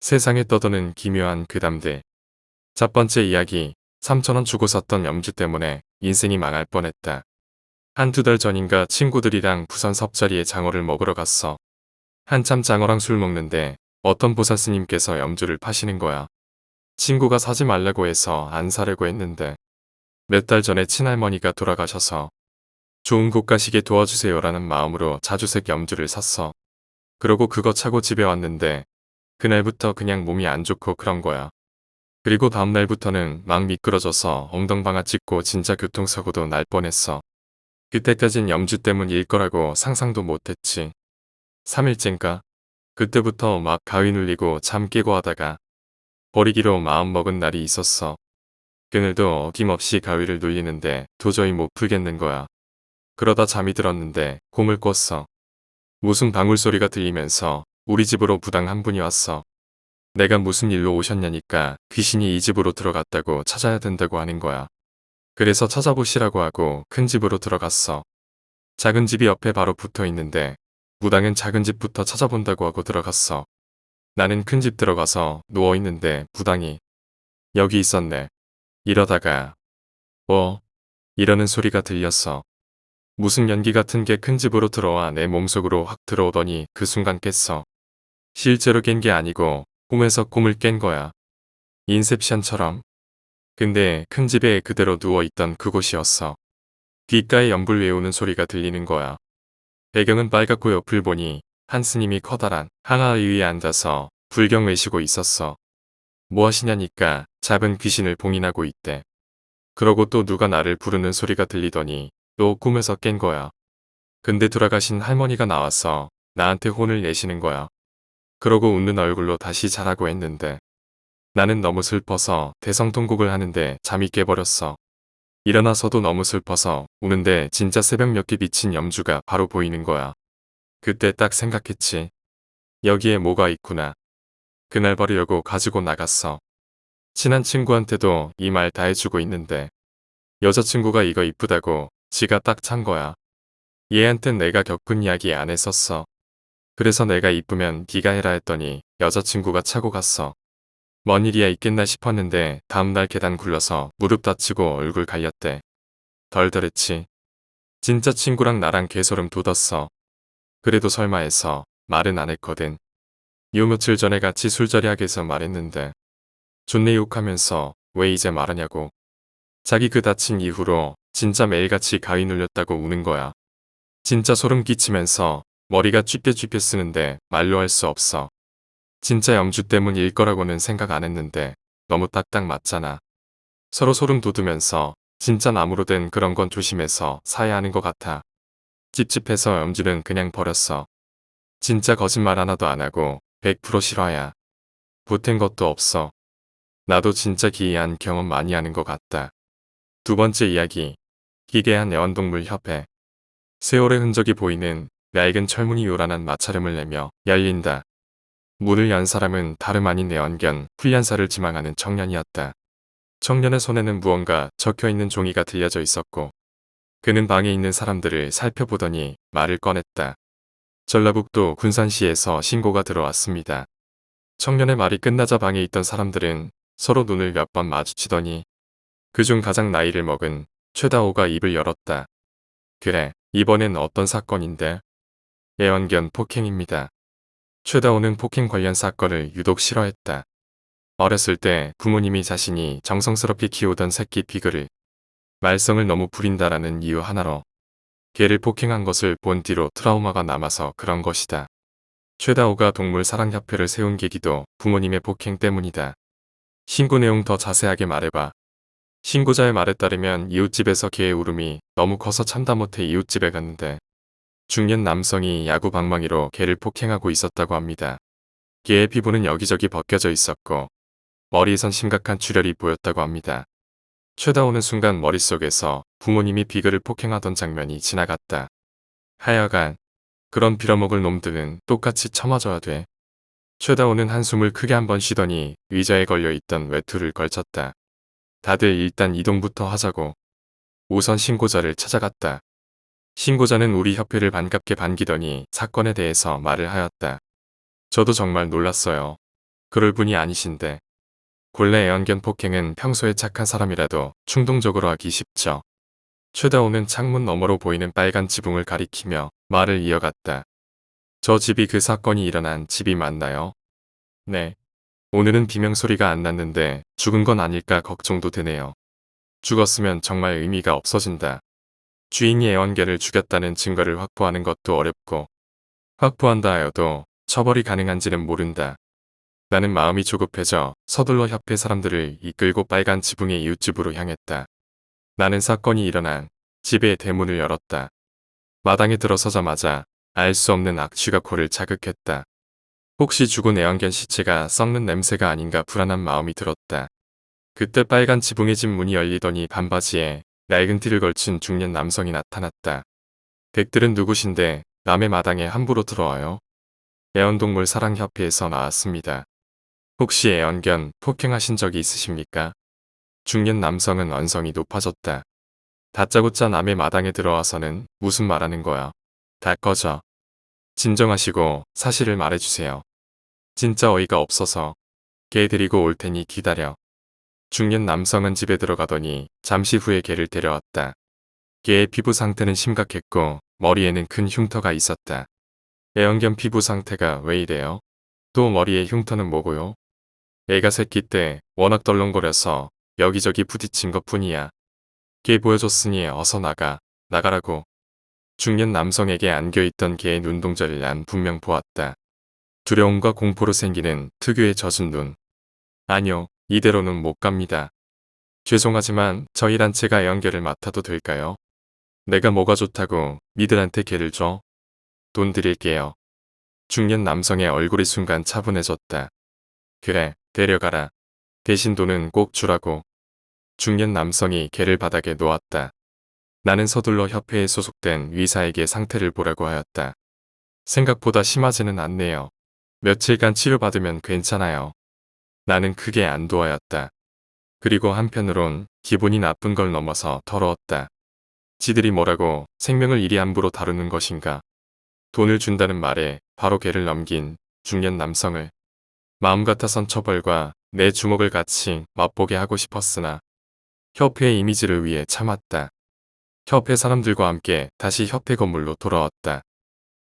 세상에 떠도는 기묘한 괴담들. 첫 번째 이야기. 3,000원 주고 샀던 염주 때문에 인생이 망할 뻔했다. 한두 달 전인가 친구들이랑 부산 섭자리에 장어를 먹으러 갔어. 한참 장어랑 술 먹는데 어떤 보살스님께서 염주를 파시는 거야. 친구가 사지 말라고 해서 안 사려고 했는데 몇 달 전에 친할머니가 돌아가셔서 좋은 곳 가시게 도와주세요라는 마음으로 자주색 염주를 샀어. 그러고 그거 차고 집에 왔는데 그날부터 그냥 몸이 안 좋고 그런 거야. 그리고 다음날부터는 막 미끄러져서 엉덩방아 찍고 진짜 교통사고도 날 뻔했어. 그때까진 염주 때문일 거라고 상상도 못했지. 3일째인가? 그때부터 막 가위 눌리고 잠 깨고 하다가 버리기로 마음먹은 날이 있었어. 그늘도 어김없이 가위를 눌리는데 도저히 못 풀겠는 거야. 그러다 잠이 들었는데 곰을 꿨어. 무슨 방울소리가 들리면서 우리 집으로 부당 한 분이 왔어. 내가 무슨 일로 오셨냐니까 귀신이 이 집으로 들어갔다고 찾아야 된다고 하는 거야. 그래서 찾아보시라고 하고 큰 집으로 들어갔어. 작은 집이 옆에 바로 붙어 있는데 무당은 작은 집부터 찾아본다고 하고 들어갔어. 나는 큰 집 들어가서 누워있는데 무당이 여기 있었네. 이러다가 이러는 소리가 들렸어. 무슨 연기 같은 게 큰 집으로 들어와 내 몸속으로 확 들어오더니 그 순간 깼어. 실제로 깬 게 아니고 꿈에서 꿈을 깬 거야. 인셉션처럼. 근데 큰 집에 그대로 누워있던 그곳이었어. 귓가에 연불 외우는 소리가 들리는 거야. 배경은 빨갛고 옆을 보니 한 스님이 커다란 항아 위에 앉아서 불경 외시고 있었어. 뭐 하시냐니까 잡은 귀신을 봉인하고 있대. 그러고 또 누가 나를 부르는 소리가 들리더니 또 꿈에서 깬 거야. 근데 돌아가신 할머니가 나와서 나한테 혼을 내시는 거야. 그러고 웃는 얼굴로 다시 자라고 했는데 나는 너무 슬퍼서 대성통곡을 하는데 잠이 깨버렸어. 일어나서도 너무 슬퍼서 우는데 진짜 새벽 몇 개 비친 염주가 바로 보이는 거야. 그때 딱 생각했지. 여기에 뭐가 있구나. 그날 버리려고 가지고 나갔어. 친한 친구한테도 이 말 다 해주고 있는데 여자친구가 이거 이쁘다고 지가 딱 찬 거야. 얘한텐 내가 겪은 이야기 안 했었어. 그래서 내가 이쁘면 네가 해라 했더니 여자친구가 차고 갔어. 뭔 일이야 있겠나 싶었는데 다음날 계단 굴러서 무릎 다치고 얼굴 갈렸대. 덜덜했지. 진짜 친구랑 나랑 개소름 돋았어. 그래도 설마 해서 말은 안 했거든. 요 며칠 전에 같이 술자리하게서 말했는데 존내 욕하면서 왜 이제 말하냐고. 자기 그 다친 이후로 진짜 매일같이 가위 눌렸다고 우는 거야. 진짜 소름 끼치면서 머리가 쥐뼛쥐뼛 쓰는데 말로 할 수 없어. 진짜 염주 때문일 거라고는 생각 안 했는데 너무 딱딱 맞잖아. 서로 소름 돋으면서 진짜 나무로 된 그런 건 조심해서 사야 하는 것 같아. 찝찝해서 염주는 그냥 버렸어. 진짜 거짓말 하나도 안 하고 100% 실화야. 보탠 것도 없어. 나도 진짜 기이한 경험 많이 하는 것 같다. 두 번째 이야기. 기괴한 애완동물 협회. 세월의 흔적이 보이는 낡은 철문이 요란한 마찰음을 내며 열린다. 문을 연 사람은 다름 아닌 애완견 훈련사를 지망하는 청년이었다. 청년의 손에는 무언가 적혀있는 종이가 들려져 있었고 그는 방에 있는 사람들을 살펴보더니 말을 꺼냈다. 전라북도 군산시에서 신고가 들어왔습니다. 청년의 말이 끝나자 방에 있던 사람들은 서로 눈을 몇 번 마주치더니 그중 가장 나이를 먹은 최다호가 입을 열었다. 그래, 이번엔 어떤 사건인데? 애완견 폭행입니다. 최다호는 폭행 관련 사건을 유독 싫어했다. 어렸을 때 부모님이 자신이 정성스럽게 키우던 새끼 비글을 말썽을 너무 부린다라는 이유 하나로 개를 폭행한 것을 본 뒤로 트라우마가 남아서 그런 것이다. 최다호가 동물사랑협회를 세운 계기도 부모님의 폭행 때문이다. 신고 내용 더 자세하게 말해봐. 신고자의 말에 따르면 이웃집에서 개의 울음이 너무 커서 참다 못해 이웃집에 갔는데 중년 남성이 야구 방망이로 개를 폭행하고 있었다고 합니다. 개의 피부는 여기저기 벗겨져 있었고 머리에선 심각한 출혈이 보였다고 합니다. 최다호는 순간 머릿속에서 부모님이 비글을 폭행하던 장면이 지나갔다. 하여간 그런 빌어먹을 놈들은 똑같이 쳐맞아야 돼. 최다호는 한숨을 크게 한번 쉬더니 의자에 걸려있던 외투를 걸쳤다. 다들 일단 이동부터 하자고. 우선 신고자를 찾아갔다. 신고자는 우리 협회를 반갑게 반기더니 사건에 대해서 말을 하였다. 저도 정말 놀랐어요. 그럴 분이 아니신데. 본래 애완견 폭행은 평소에 착한 사람이라도 충동적으로 하기 쉽죠. 최다호는 창문 너머로 보이는 빨간 지붕을 가리키며 말을 이어갔다. 저 집이 그 사건이 일어난 집이 맞나요? 네. 오늘은 비명소리가 안 났는데 죽은 건 아닐까 걱정도 되네요. 죽었으면 정말 의미가 없어진다. 주인이 애완견을 죽였다는 증거를 확보하는 것도 어렵고 확보한다 하여도 처벌이 가능한지는 모른다. 나는 마음이 조급해져 서둘러 협회 사람들을 이끌고 빨간 지붕의 이웃집으로 향했다. 나는 사건이 일어난 집의 대문을 열었다. 마당에 들어서자마자 알 수 없는 악취가 코를 자극했다. 혹시 죽은 애완견 시체가 썩는 냄새가 아닌가 불안한 마음이 들었다. 그때 빨간 지붕의 집 문이 열리더니 반바지에 낡은 티를 걸친 중년 남성이 나타났다. 댁들은 누구신데 남의 마당에 함부로 들어와요? 애완동물 사랑협회에서 나왔습니다. 혹시 애완견 폭행하신 적이 있으십니까? 중년 남성은 언성이 높아졌다. 다짜고짜 남의 마당에 들어와서는 무슨 말하는 거야? 다 꺼져. 진정하시고 사실을 말해주세요. 진짜 어이가 없어서 개 데리고 올 테니 기다려. 중년 남성은 집에 들어가더니 잠시 후에 개를 데려왔다. 개의 피부 상태는 심각했고 머리에는 큰 흉터가 있었다. 애완견 피부 상태가 왜 이래요? 또 머리에 흉터는 뭐고요? 애가 새끼 때 워낙 덜렁거려서 여기저기 부딪힌 것뿐이야. 개 보여줬으니 어서 나가라고. 중년 남성에게 안겨있던 개의 눈동자를 난 분명 보았다. 두려움과 공포로 생기는 특유의 젖은 눈. 아니요, 이대로는 못 갑니다. 죄송하지만 저희 단체가 애완견을 맡아도 될까요? 내가 뭐가 좋다고 니들한테 개를 줘? 돈 드릴게요. 중년 남성의 얼굴이 순간 차분해졌다. 그래, 데려가라. 대신 돈은 꼭 주라고. 중년 남성이 개를 바닥에 놓았다. 나는 서둘러 협회에 소속된 의사에게 상태를 보라고 하였다. 생각보다 심하지는 않네요. 며칠간 치료받으면 괜찮아요. 나는 크게 안도하였다. 그리고 한편으론 기분이 나쁜 걸 넘어서 더러웠다. 지들이 뭐라고 생명을 이리 함부로 다루는 것인가. 돈을 준다는 말에 바로 개를 넘긴 중년 남성을 마음 같아선 처벌과 내 주먹을 같이 맛보게 하고 싶었으나 협회의 이미지를 위해 참았다. 협회 사람들과 함께 다시 협회 건물로 돌아왔다.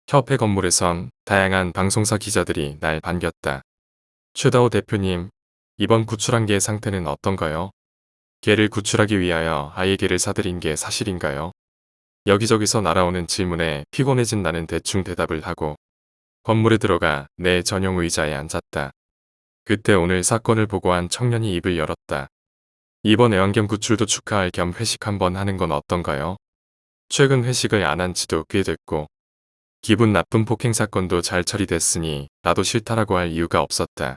협회 건물에선 다양한 방송사 기자들이 날 반겼다. 최다호 대표님, 이번 구출한 개의 상태는 어떤가요? 개를 구출하기 위하여 아예 개를 사들인 게 사실인가요? 여기저기서 날아오는 질문에 피곤해진 나는 대충 대답을 하고 건물에 들어가 내 전용 의자에 앉았다. 그때 오늘 사건을 보고한 청년이 입을 열었다. 이번 애완견 구출도 축하할 겸 회식 한번 하는 건 어떤가요? 최근 회식을 안 한 지도 꽤 됐고 기분 나쁜 폭행 사건도 잘 처리됐으니 나도 싫다라고 할 이유가 없었다.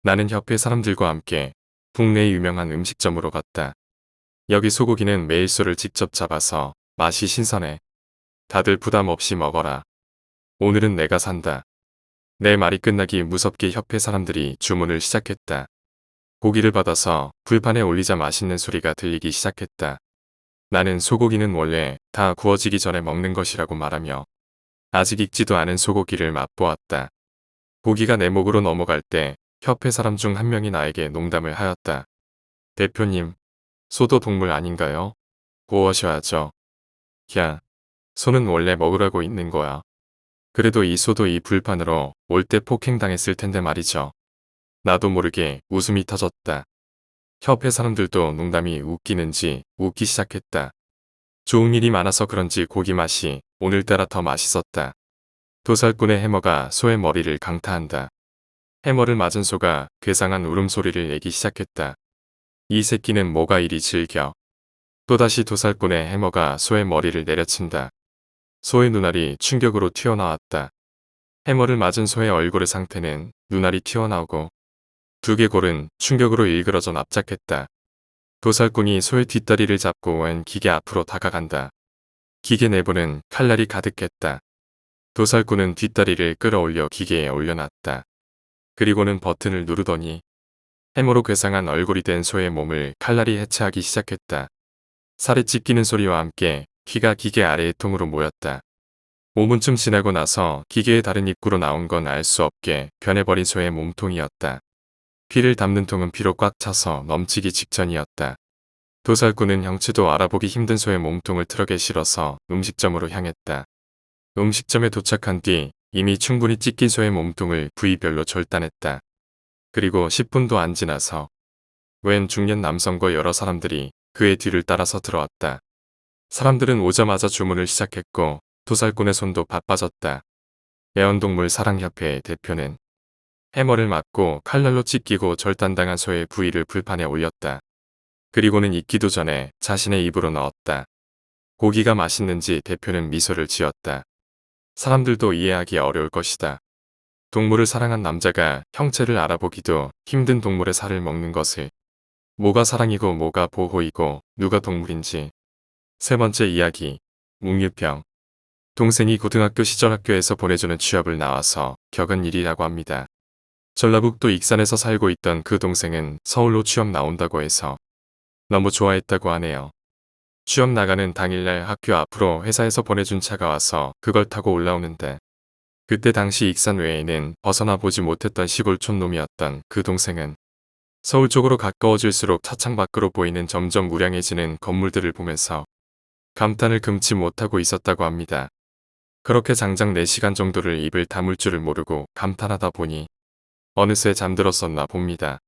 나는 협회 사람들과 함께 국내 유명한 음식점으로 갔다. 여기 소고기는 매일 소를 직접 잡아서 맛이 신선해. 다들 부담 없이 먹어라. 오늘은 내가 산다. 내 말이 끝나기 무섭게 협회 사람들이 주문을 시작했다. 고기를 받아서 불판에 올리자 맛있는 소리가 들리기 시작했다. 나는 소고기는 원래 다 구워지기 전에 먹는 것이라고 말하며 아직 익지도 않은 소고기를 맛보았다. 고기가 내 목으로 넘어갈 때 협회 사람 중 한 명이 나에게 농담을 하였다. 대표님, 소도 동물 아닌가요? 구워셔야죠. 야, 소는 원래 먹으라고 있는 거야. 그래도 이 소도 이 불판으로 올 때 폭행당했을 텐데 말이죠. 나도 모르게 웃음이 터졌다. 협회 사람들도 농담이 웃기는지 웃기 시작했다. 좋은 일이 많아서 그런지 고기 맛이 오늘따라 더 맛있었다. 도살꾼의 해머가 소의 머리를 강타한다. 해머를 맞은 소가 괴상한 울음소리를 내기 시작했다. 이 새끼는 뭐가 이리 즐겨. 또다시 도살꾼의 해머가 소의 머리를 내려친다. 소의 눈알이 충격으로 튀어나왔다. 해머를 맞은 소의 얼굴의 상태는 눈알이 튀어나오고 두 개 골은 충격으로 일그러져 납작했다. 도살꾼이 소의 뒷다리를 잡고 웬 기계 앞으로 다가간다. 기계 내부는 칼날이 가득했다. 도살꾼은 뒷다리를 끌어올려 기계에 올려놨다. 그리고는 버튼을 누르더니 해머로 괴상한 얼굴이 된 소의 몸을 칼날이 해체하기 시작했다. 살이 찢기는 소리와 함께 피가 기계 아래의 통으로 모였다. 5분쯤 지나고 나서 기계의 다른 입구로 나온 건 알 수 없게 변해버린 소의 몸통이었다. 피를 담는 통은 피로 꽉 차서 넘치기 직전이었다. 도살꾼은 형체도 알아보기 힘든 소의 몸통을 트럭에 실어서 음식점으로 향했다. 음식점에 도착한 뒤 이미 충분히 찢긴 소의 몸통을 부위별로 절단했다. 그리고 10분도 안 지나서 웬 중년 남성과 여러 사람들이 그의 뒤를 따라서 들어왔다. 사람들은 오자마자 주문을 시작했고 도살꾼의 손도 바빠졌다. 애완동물 사랑협회의 대표는 해머를 맞고 칼날로 찢기고 절단당한 소의 부위를 불판에 올렸다. 그리고는 익기도 전에 자신의 입으로 넣었다. 고기가 맛있는지 대표는 미소를 지었다. 사람들도 이해하기 어려울 것이다. 동물을 사랑한 남자가 형체를 알아보기도 힘든 동물의 살을 먹는 것을. 뭐가 사랑이고 뭐가 보호이고 누가 동물인지. 세 번째 이야기. 웅유병. 동생이 고등학교 시절 학교에서 보내주는 취업을 나와서 겪은 일이라고 합니다. 전라북도 익산에서 살고 있던 그 동생은 서울로 취업 나온다고 해서 너무 좋아했다고 하네요. 취업 나가는 당일날 학교 앞으로 회사에서 보내준 차가 와서 그걸 타고 올라오는데 그때 당시 익산 외에는 벗어나 보지 못했던 시골촌 놈이었던 그 동생은 서울 쪽으로 가까워질수록 차창 밖으로 보이는 점점 우량해지는 건물들을 보면서 감탄을 금치 못하고 있었다고 합니다. 그렇게 장장 4시간 정도를 입을 다물 줄을 모르고 감탄하다 보니 어느새 잠들었었나 봅니다.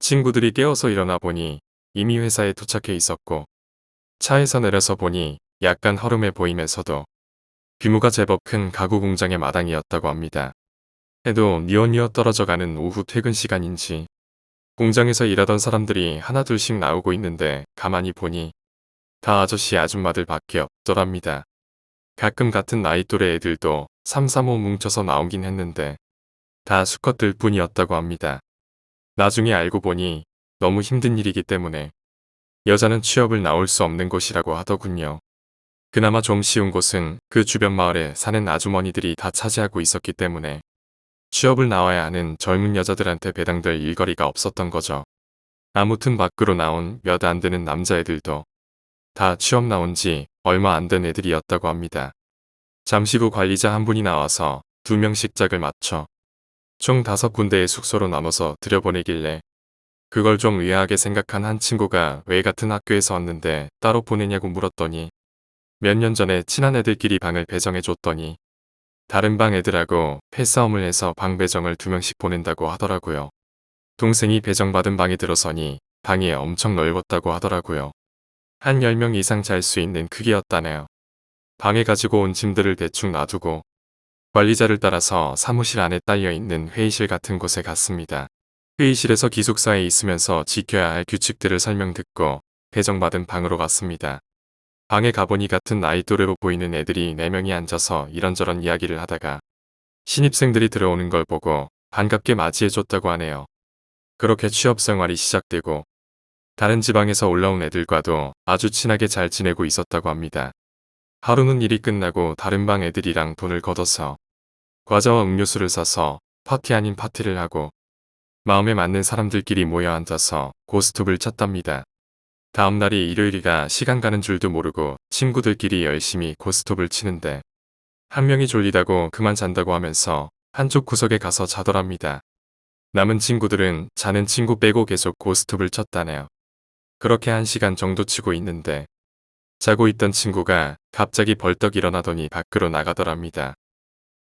친구들이 깨워서 일어나 보니 이미 회사에 도착해 있었고 차에서 내려서 보니 약간 허름해 보이면서도 규모가 제법 큰 가구 공장의 마당이었다고 합니다. 해도 뉘엿뉘엿 떨어져가는 오후 퇴근 시간인지 공장에서 일하던 사람들이 하나둘씩 나오고 있는데 가만히 보니 다 아저씨 아줌마들 밖에 없더랍니다. 가끔 같은 나이 또래 애들도 3, 4, 5 뭉쳐서 나오긴 했는데 다 수컷들 뿐이었다고 합니다. 나중에 알고 보니 너무 힘든 일이기 때문에 여자는 취업을 나올 수 없는 곳이라고 하더군요. 그나마 좀 쉬운 곳은 그 주변 마을에 사는 아주머니들이 다 차지하고 있었기 때문에 취업을 나와야 하는 젊은 여자들한테 배당될 일거리가 없었던 거죠. 아무튼 밖으로 나온 몇 안 되는 남자애들도 다 취업 나온 지 얼마 안 된 애들이었다고 합니다. 잠시 후 관리자 한 분이 나와서 2명씩 짝을 맞춰 총 5군데의 숙소로 나눠서 들여보내길래 그걸 좀 의아하게 생각한 한 친구가 왜 같은 학교에서 왔는데 따로 보내냐고 물었더니 몇 년 전에 친한 애들끼리 방을 배정해줬더니 다른 방 애들하고 패싸움을 해서 방 배정을 2명씩 보낸다고 하더라고요. 동생이 배정받은 방에 들어서니 방이 엄청 넓었다고 하더라고요. 한 10명 이상 잘 수 있는 크기였다네요. 방에 가지고 온 짐들을 대충 놔두고 관리자를 따라서 사무실 안에 딸려있는 회의실 같은 곳에 갔습니다. 회의실에서 기숙사에 있으면서 지켜야 할 규칙들을 설명 듣고 배정받은 방으로 갔습니다. 방에 가보니 같은 나이 또래로 보이는 애들이 4명이 앉아서 이런저런 이야기를 하다가 신입생들이 들어오는 걸 보고 반갑게 맞이해줬다고 하네요. 그렇게 취업생활이 시작되고 다른 지방에서 올라온 애들과도 아주 친하게 잘 지내고 있었다고 합니다. 하루는 일이 끝나고 다른 방 애들이랑 돈을 걷어서 과자와 음료수를 사서 파티 아닌 파티를 하고 마음에 맞는 사람들끼리 모여 앉아서 고스톱을 쳤답니다. 다음 날이 일요일이라 시간 가는 줄도 모르고 친구들끼리 열심히 고스톱을 치는데 한 명이 졸리다고 그만 잔다고 하면서 한쪽 구석에 가서 자더랍니다. 남은 친구들은 자는 친구 빼고 계속 고스톱을 쳤다네요. 그렇게 1시간 정도 치고 있는데 자고 있던 친구가 갑자기 벌떡 일어나더니 밖으로 나가더랍니다.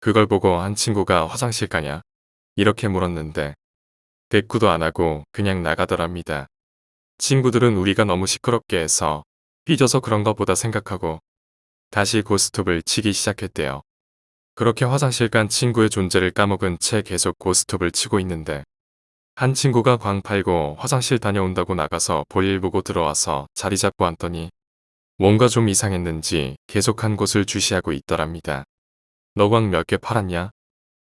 그걸 보고 한 친구가 화장실 가냐? 이렇게 물었는데 대꾸도 안 하고 그냥 나가더랍니다. 친구들은 우리가 너무 시끄럽게 해서 삐져서 그런가 보다 생각하고 다시 고스톱을 치기 시작했대요. 그렇게 화장실 간 친구의 존재를 까먹은 채 계속 고스톱을 치고 있는데 한 친구가 광 팔고 화장실 다녀온다고 나가서 볼일 보고 들어와서 자리 잡고 앉더니 뭔가 좀 이상했는지 계속 한 곳을 주시하고 있더랍니다. 너 광 몇 개 팔았냐?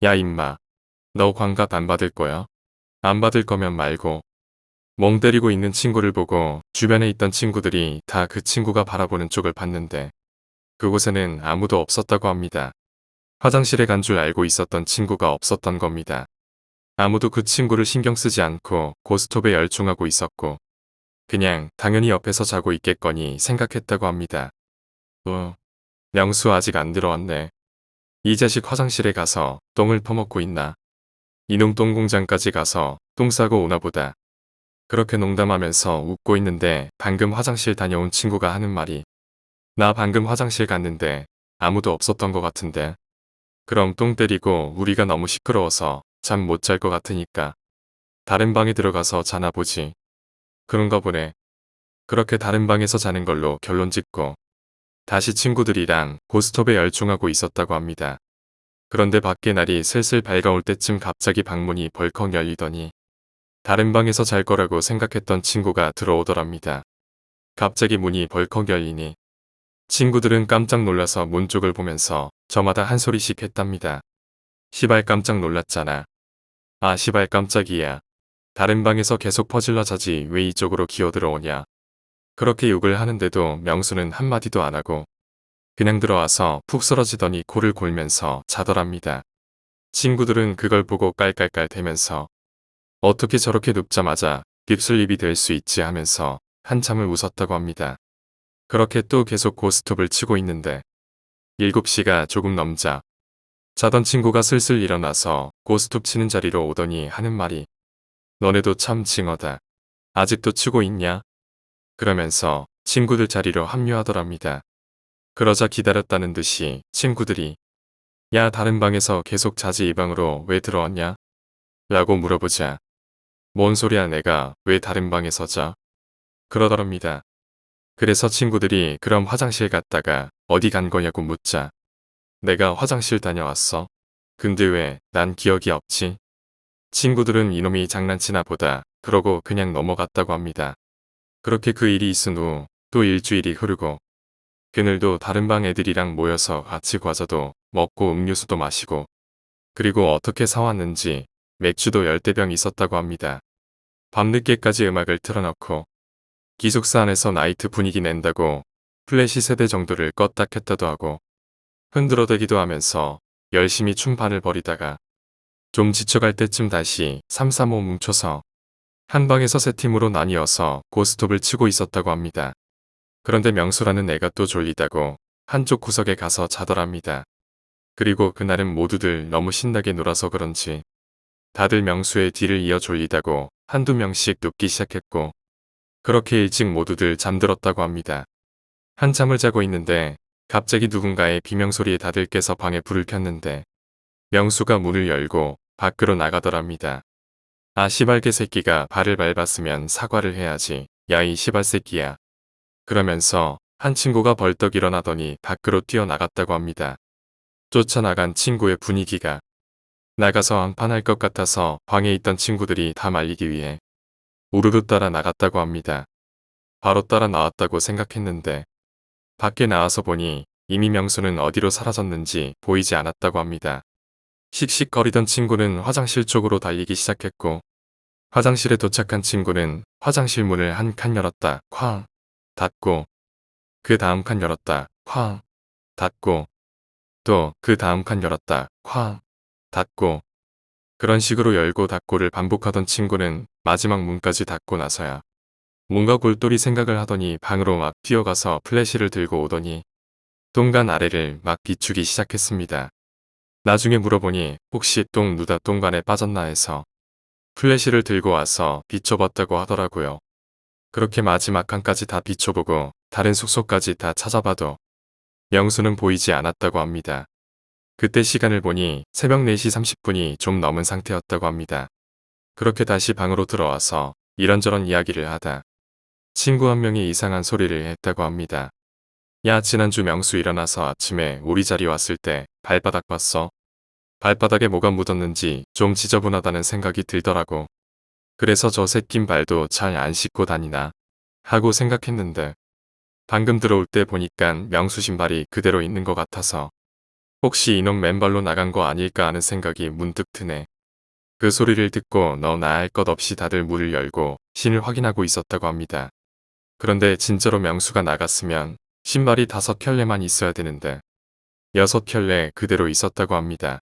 야 임마. 너 광값 안 받을 거야? 안 받을 거면 말고. 멍 때리고 있는 친구를 보고 주변에 있던 친구들이 다 그 친구가 바라보는 쪽을 봤는데 그곳에는 아무도 없었다고 합니다. 화장실에 간 줄 알고 있었던 친구가 없었던 겁니다. 아무도 그 친구를 신경 쓰지 않고 고스톱에 열중하고 있었고 그냥 당연히 옆에서 자고 있겠거니 생각했다고 합니다. 명수 아직 안 들어왔네. 이 자식 화장실에 가서 똥을 퍼먹고 있나? 이놈 똥 공장까지 가서 똥 싸고 오나 보다. 그렇게 농담하면서 웃고 있는데 방금 화장실 다녀온 친구가 하는 말이 나 방금 화장실 갔는데 아무도 없었던 것 같은데. 그럼 똥 때리고 우리가 너무 시끄러워서 잠 못 잘 것 같으니까 다른 방에 들어가서 자나 보지. 그런가 보네. 그렇게 다른 방에서 자는 걸로 결론 짓고 다시 친구들이랑 고스톱에 열중하고 있었다고 합니다. 그런데 밖에 날이 슬슬 밝아올 때쯤 갑자기 방문이 벌컥 열리더니 다른 방에서 잘 거라고 생각했던 친구가 들어오더랍니다. 갑자기 문이 벌컥 열리니 친구들은 깜짝 놀라서 문 쪽을 보면서 저마다 한 소리씩 했답니다. 시발 깜짝 놀랐잖아. 아 시발 깜짝이야. 다른 방에서 계속 퍼질러 자지 왜 이쪽으로 기어 들어오냐. 그렇게 욕을 하는데도 명수는 한마디도 안 하고 그냥 들어와서 푹 쓰러지더니 코를 골면서 자더랍니다. 친구들은 그걸 보고 깔깔깔 대면서 어떻게 저렇게 눕자마자 깁슬립이 될 수 있지 하면서 한참을 웃었다고 합니다. 그렇게 또 계속 고스톱을 치고 있는데 7시가 조금 넘자 자던 친구가 슬슬 일어나서 고스톱 치는 자리로 오더니 하는 말이 너네도 참 징어다. 아직도 치고 있냐? 그러면서 친구들 자리로 합류하더랍니다. 그러자 기다렸다는 듯이 친구들이 야 다른 방에서 계속 자지 이 방으로 왜 들어왔냐? 라고 물어보자 뭔 소리야 내가 왜 다른 방에서 자? 그러더랍니다. 그래서 친구들이 그럼 화장실 갔다가 어디 간 거냐고 묻자 내가 화장실 다녀왔어. 근데 왜 난 기억이 없지? 친구들은 이놈이 장난치나 보다 그러고 그냥 넘어갔다고 합니다. 그렇게 그 일이 있은 후 또 일주일이 흐르고 그늘도 다른 방 애들이랑 모여서 같이 과자도 먹고 음료수도 마시고 그리고 어떻게 사왔는지 맥주도 열대병 있었다고 합니다. 밤늦게까지 음악을 틀어놓고 기숙사 안에서 나이트 분위기 낸다고 플래시 세대 정도를 껐다 켰다도 하고 흔들어대기도 하면서 열심히 춤판을 벌이다가 좀 지쳐갈 때쯤 다시 335 뭉쳐서 한 방에서 세 팀으로 나뉘어서 고스톱을 치고 있었다고 합니다. 그런데 명수라는 애가 또 졸리다고 한쪽 구석에 가서 자더랍니다. 그리고 그날은 모두들 너무 신나게 놀아서 그런지 다들 명수의 뒤를 이어 졸리다고 한두 명씩 눕기 시작했고 그렇게 일찍 모두들 잠들었다고 합니다. 한참을 자고 있는데 갑자기 누군가의 비명소리에 다들 깨서 방에 불을 켰는데 명수가 문을 열고 밖으로 나가더랍니다. 아 시발개 새끼가 발을 밟았으면 사과를 해야지. 야 이 시발 새끼야. 그러면서 한 친구가 벌떡 일어나더니 밖으로 뛰어나갔다고 합니다. 쫓아나간 친구의 분위기가 나가서 앙판할 것 같아서 방에 있던 친구들이 다 말리기 위해 우르르 따라 나갔다고 합니다. 바로 따라 나왔다고 생각했는데 밖에 나와서 보니 이미 명수는 어디로 사라졌는지 보이지 않았다고 합니다. 씩씩거리던 친구는 화장실 쪽으로 달리기 시작했고 화장실에 도착한 친구는 화장실 문을 한 칸 열었다 쾅 닫고 그 다음 칸 열었다 쾅 닫고 또 그 다음 칸 열었다 쾅 닫고 그런 식으로 열고 닫고를 반복하던 친구는 마지막 문까지 닫고 나서야 뭔가 골똘히 생각을 하더니 방으로 막 뛰어가서 플래시를 들고 오더니 똥간 아래를 막 비추기 시작했습니다. 나중에 물어보니 혹시 똥 누다 똥간에 빠졌나 해서 플래시를 들고 와서 비춰봤다고 하더라고요. 그렇게 마지막 칸까지 다 비춰보고 다른 숙소까지 다 찾아봐도 명수는 보이지 않았다고 합니다. 그때 시간을 보니 새벽 4시 30분이 좀 넘은 상태였다고 합니다. 그렇게 다시 방으로 들어와서 이런저런 이야기를 하다 친구 한 명이 이상한 소리를 했다고 합니다. 야 지난주 명수 일어나서 아침에 우리 자리 왔을 때 발바닥 봤어? 발바닥에 뭐가 묻었는지 좀 지저분하다는 생각이 들더라고. 그래서 저 새낀 발도 잘 안 씻고 다니나 하고 생각했는데 방금 들어올 때 보니깐 명수 신발이 그대로 있는 것 같아서 혹시 이놈 맨발로 나간 거 아닐까 하는 생각이 문득 드네. 그 소리를 듣고 너나 할 것 없이 다들 문을 열고 신을 확인하고 있었다고 합니다. 그런데 진짜로 명수가 나갔으면 신발이 5켤레만 있어야 되는데 6켤레 그대로 있었다고 합니다.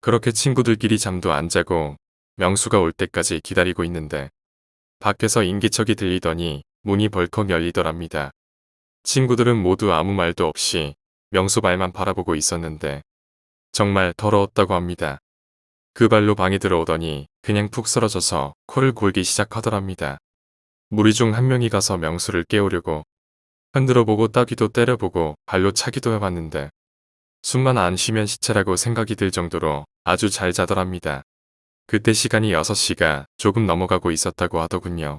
그렇게 친구들끼리 잠도 안 자고 명수가 올 때까지 기다리고 있는데 밖에서 인기척이 들리더니 문이 벌컥 열리더랍니다. 친구들은 모두 아무 말도 없이 명수 발만 바라보고 있었는데 정말 더러웠다고 합니다. 그 발로 방에 들어오더니 그냥 푹 쓰러져서 코를 골기 시작하더랍니다. 무리 중 한 명이 가서 명수를 깨우려고 흔들어보고 따귀도 때려보고 발로 차기도 해봤는데 숨만 안 쉬면 시체라고 생각이 들 정도로 아주 잘 자더랍니다. 그때 시간이 6시가 조금 넘어가고 있었다고 하더군요.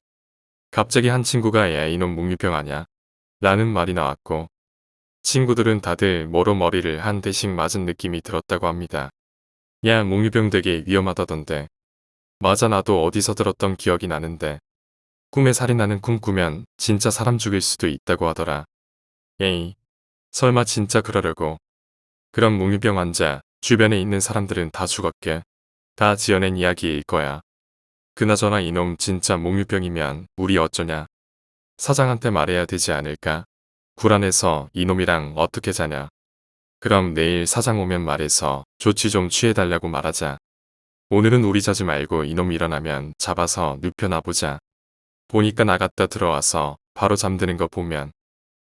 갑자기 한 친구가 야 이놈 묵유병 아냐? 라는 말이 나왔고 친구들은 다들 모로 머리를 한 대씩 맞은 느낌이 들었다고 합니다. 야 묵유병 되게 위험하다던데. 맞아 나도 어디서 들었던 기억이 나는데. 꿈에 살인하는 꿈 꾸면 진짜 사람 죽일 수도 있다고 하더라. 에이 설마 진짜 그러려고. 그럼 묵유병 환자 주변에 있는 사람들은 다 죽었게. 다 지어낸 이야기일 거야. 그나저나 이놈 진짜 몽유병이면 우리 어쩌냐. 사장한테 말해야 되지 않을까? 불안해서 이놈이랑 어떻게 자냐. 그럼 내일 사장 오면 말해서 조치 좀 취해달라고 말하자. 오늘은 우리 자지 말고 이놈 일어나면 잡아서 눕혀놔보자. 보니까 나갔다 들어와서 바로 잠드는 거 보면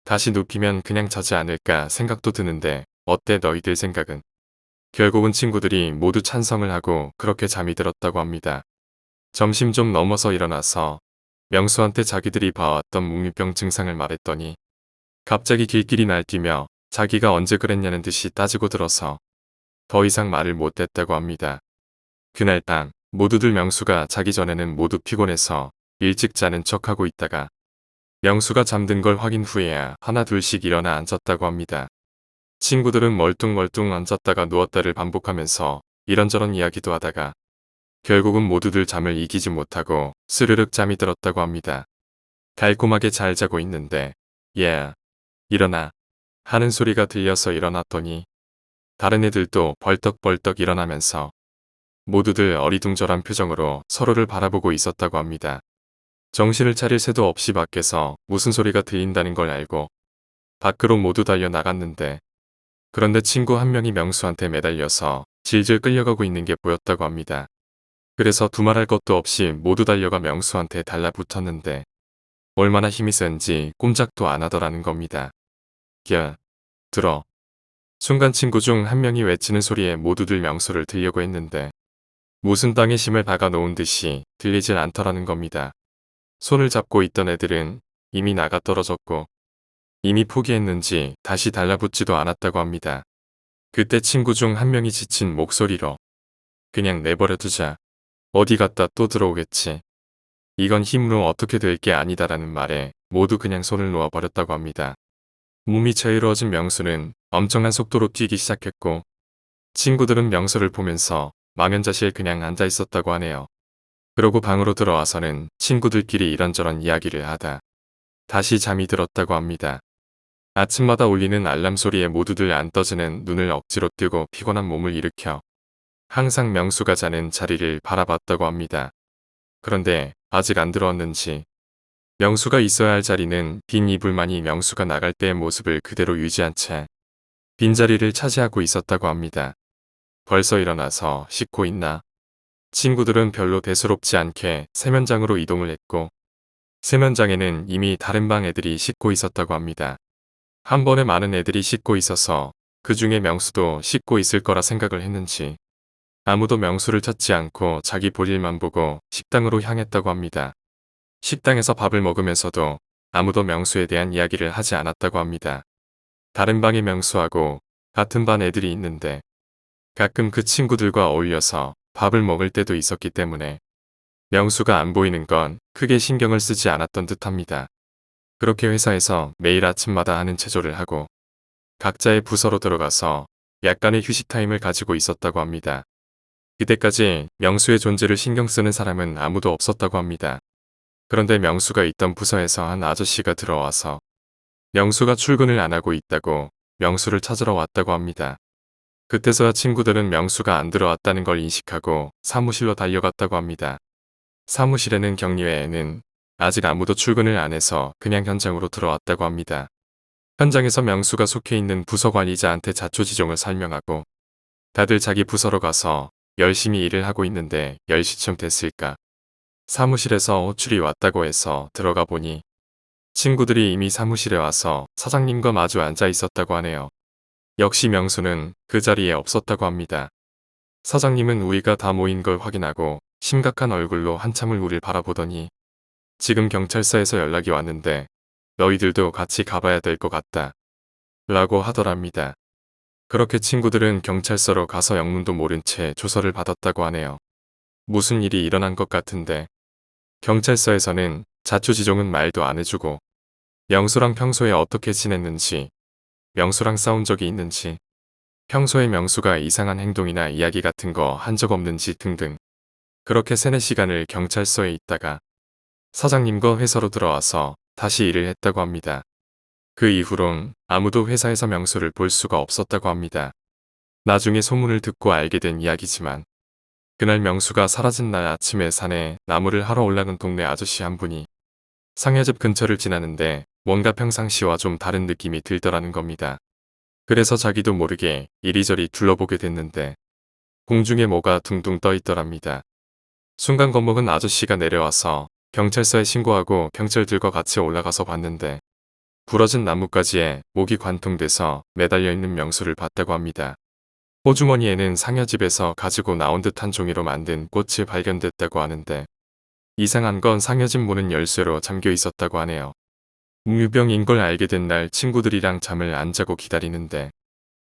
다시 눕히면 그냥 자지 않을까 생각도 드는데 어때 너희들 생각은? 결국은 친구들이 모두 찬성을 하고 그렇게 잠이 들었다고 합니다. 점심 좀 넘어서 일어나서 명수한테 자기들이 봐왔던 묵유병 증상을 말했더니 갑자기 길길이 날뛰며 자기가 언제 그랬냐는 듯이 따지고 들어서 더 이상 말을 못했다고 합니다. 그날 밤 모두들 명수가 자기 전에는 모두 피곤해서 일찍 자는 척하고 있다가 명수가 잠든 걸 확인 후에야 하나 둘씩 일어나 앉았다고 합니다. 친구들은 멀뚱멀뚱 앉았다가 누웠다를 반복하면서 이런저런 이야기도 하다가 결국은 모두들 잠을 이기지 못하고 스르륵 잠이 들었다고 합니다. 달콤하게 잘 자고 있는데 일어나 하는 소리가 들려서 일어났더니 다른 애들도 벌떡벌떡 일어나면서 모두들 어리둥절한 표정으로 서로를 바라보고 있었다고 합니다. 정신을 차릴 새도 없이 밖에서 무슨 소리가 들린다는 걸 알고 밖으로 모두 달려 나갔는데 그런데 친구 한 명이 명수한테 매달려서 질질 끌려가고 있는 게 보였다고 합니다. 그래서 두말할 것도 없이 모두 달려가 명수한테 달라붙었는데 얼마나 힘이 센지 꼼짝도 안 하더라는 겁니다. 들어. 순간 친구 중 한 명이 외치는 소리에 모두들 명수를 들려고 했는데 무슨 땅에 심을 박아 놓은 듯이 들리질 않더라는 겁니다. 손을 잡고 있던 애들은 이미 나가 떨어졌고 이미 포기했는지 다시 달라붙지도 않았다고 합니다. 그때 친구 중 한 명이 지친 목소리로 그냥 내버려 두자. 어디 갔다 또 들어오겠지. 이건 힘으로 어떻게 될 게 아니다라는 말에 모두 그냥 손을 놓아버렸다고 합니다. 몸이 자유로워진 명수는 엄청난 속도로 뛰기 시작했고 친구들은 명수를 보면서 망연자실 그냥 앉아 있었다고 하네요. 그러고 방으로 들어와서는 친구들끼리 이런저런 이야기를 하다 다시 잠이 들었다고 합니다. 아침마다 울리는 알람 소리에 모두들 안 떠지는 눈을 억지로 뜨고 피곤한 몸을 일으켜 항상 명수가 자는 자리를 바라봤다고 합니다. 그런데 아직 안 들어왔는지 명수가 있어야 할 자리는 빈 이불만이 명수가 나갈 때의 모습을 그대로 유지한 채 빈자리를 차지하고 있었다고 합니다. 벌써 일어나서 씻고 있나? 친구들은 별로 대수롭지 않게 세면장으로 이동을 했고 세면장에는 이미 다른 방 애들이 씻고 있었다고 합니다. 한 번에 많은 애들이 씻고 있어서 그 중에 명수도 씻고 있을 거라 생각을 했는지 아무도 명수를 찾지 않고 자기 볼일만 보고 식당으로 향했다고 합니다. 식당에서 밥을 먹으면서도 아무도 명수에 대한 이야기를 하지 않았다고 합니다. 다른 방에 명수하고 같은 반 애들이 있는데 가끔 그 친구들과 어울려서 밥을 먹을 때도 있었기 때문에 명수가 안 보이는 건 크게 신경을 쓰지 않았던 듯합니다. 그렇게 회사에서 매일 아침마다 하는 체조를 하고 각자의 부서로 들어가서 약간의 휴식 타임을 가지고 있었다고 합니다. 그때까지 명수의 존재를 신경 쓰는 사람은 아무도 없었다고 합니다. 그런데 명수가 있던 부서에서 한 아저씨가 들어와서 명수가 출근을 안 하고 있다고 명수를 찾으러 왔다고 합니다. 그때서야 친구들은 명수가 안 들어왔다는 걸 인식하고 사무실로 달려갔다고 합니다. 사무실에는 격리회에는 아직 아무도 출근을 안 해서 그냥 현장으로 들어왔다고 합니다. 현장에서 명수가 속해 있는 부서 관리자한테 자초지종을 설명하고 다들 자기 부서로 가서 열심히 일을 하고 있는데 10시쯤 됐을까. 사무실에서 호출이 왔다고 해서 들어가 보니 친구들이 이미 사무실에 와서 사장님과 마주 앉아 있었다고 하네요. 역시 명수는 그 자리에 없었다고 합니다. 사장님은 우리가 다 모인 걸 확인하고 심각한 얼굴로 한참을 우릴 바라보더니 지금 경찰서에서 연락이 왔는데 너희들도 같이 가봐야 될 것 같다. 라고 하더랍니다. 그렇게 친구들은 경찰서로 가서 영문도 모른 채 조서를 받았다고 하네요. 무슨 일이 일어난 것 같은데 경찰서에서는 자초지종은 말도 안 해주고 명수랑 평소에 어떻게 지냈는지, 명수랑 싸운 적이 있는지, 평소에 명수가 이상한 행동이나 이야기 같은 거 한 적 없는지 등등 그렇게 3-4시간을 경찰서에 있다가 사장님과 회사로 들어와서 다시 일을 했다고 합니다. 그 이후론 아무도 회사에서 명수를 볼 수가 없었다고 합니다. 나중에 소문을 듣고 알게 된 이야기지만 그날 명수가 사라진 날 아침에 산에 나무를 하러 올라간 동네 아저씨 한 분이 상여집 근처를 지나는데 뭔가 평상시와 좀 다른 느낌이 들더라는 겁니다. 그래서 자기도 모르게 이리저리 둘러보게 됐는데 공중에 뭐가 둥둥 떠 있더랍니다. 순간 겁먹은 아저씨가 내려와서 경찰서에 신고하고 경찰들과 같이 올라가서 봤는데 부러진 나뭇가지에 목이 관통돼서 매달려 있는 명수를 봤다고 합니다. 호주머니에는 상여집에서 가지고 나온 듯한 종이로 만든 꽃이 발견됐다고 하는데 이상한 건 상여집 문은 열쇠로 잠겨 있었다고 하네요. 웅유병인 걸 알게 된 날 친구들이랑 잠을 안 자고 기다리는데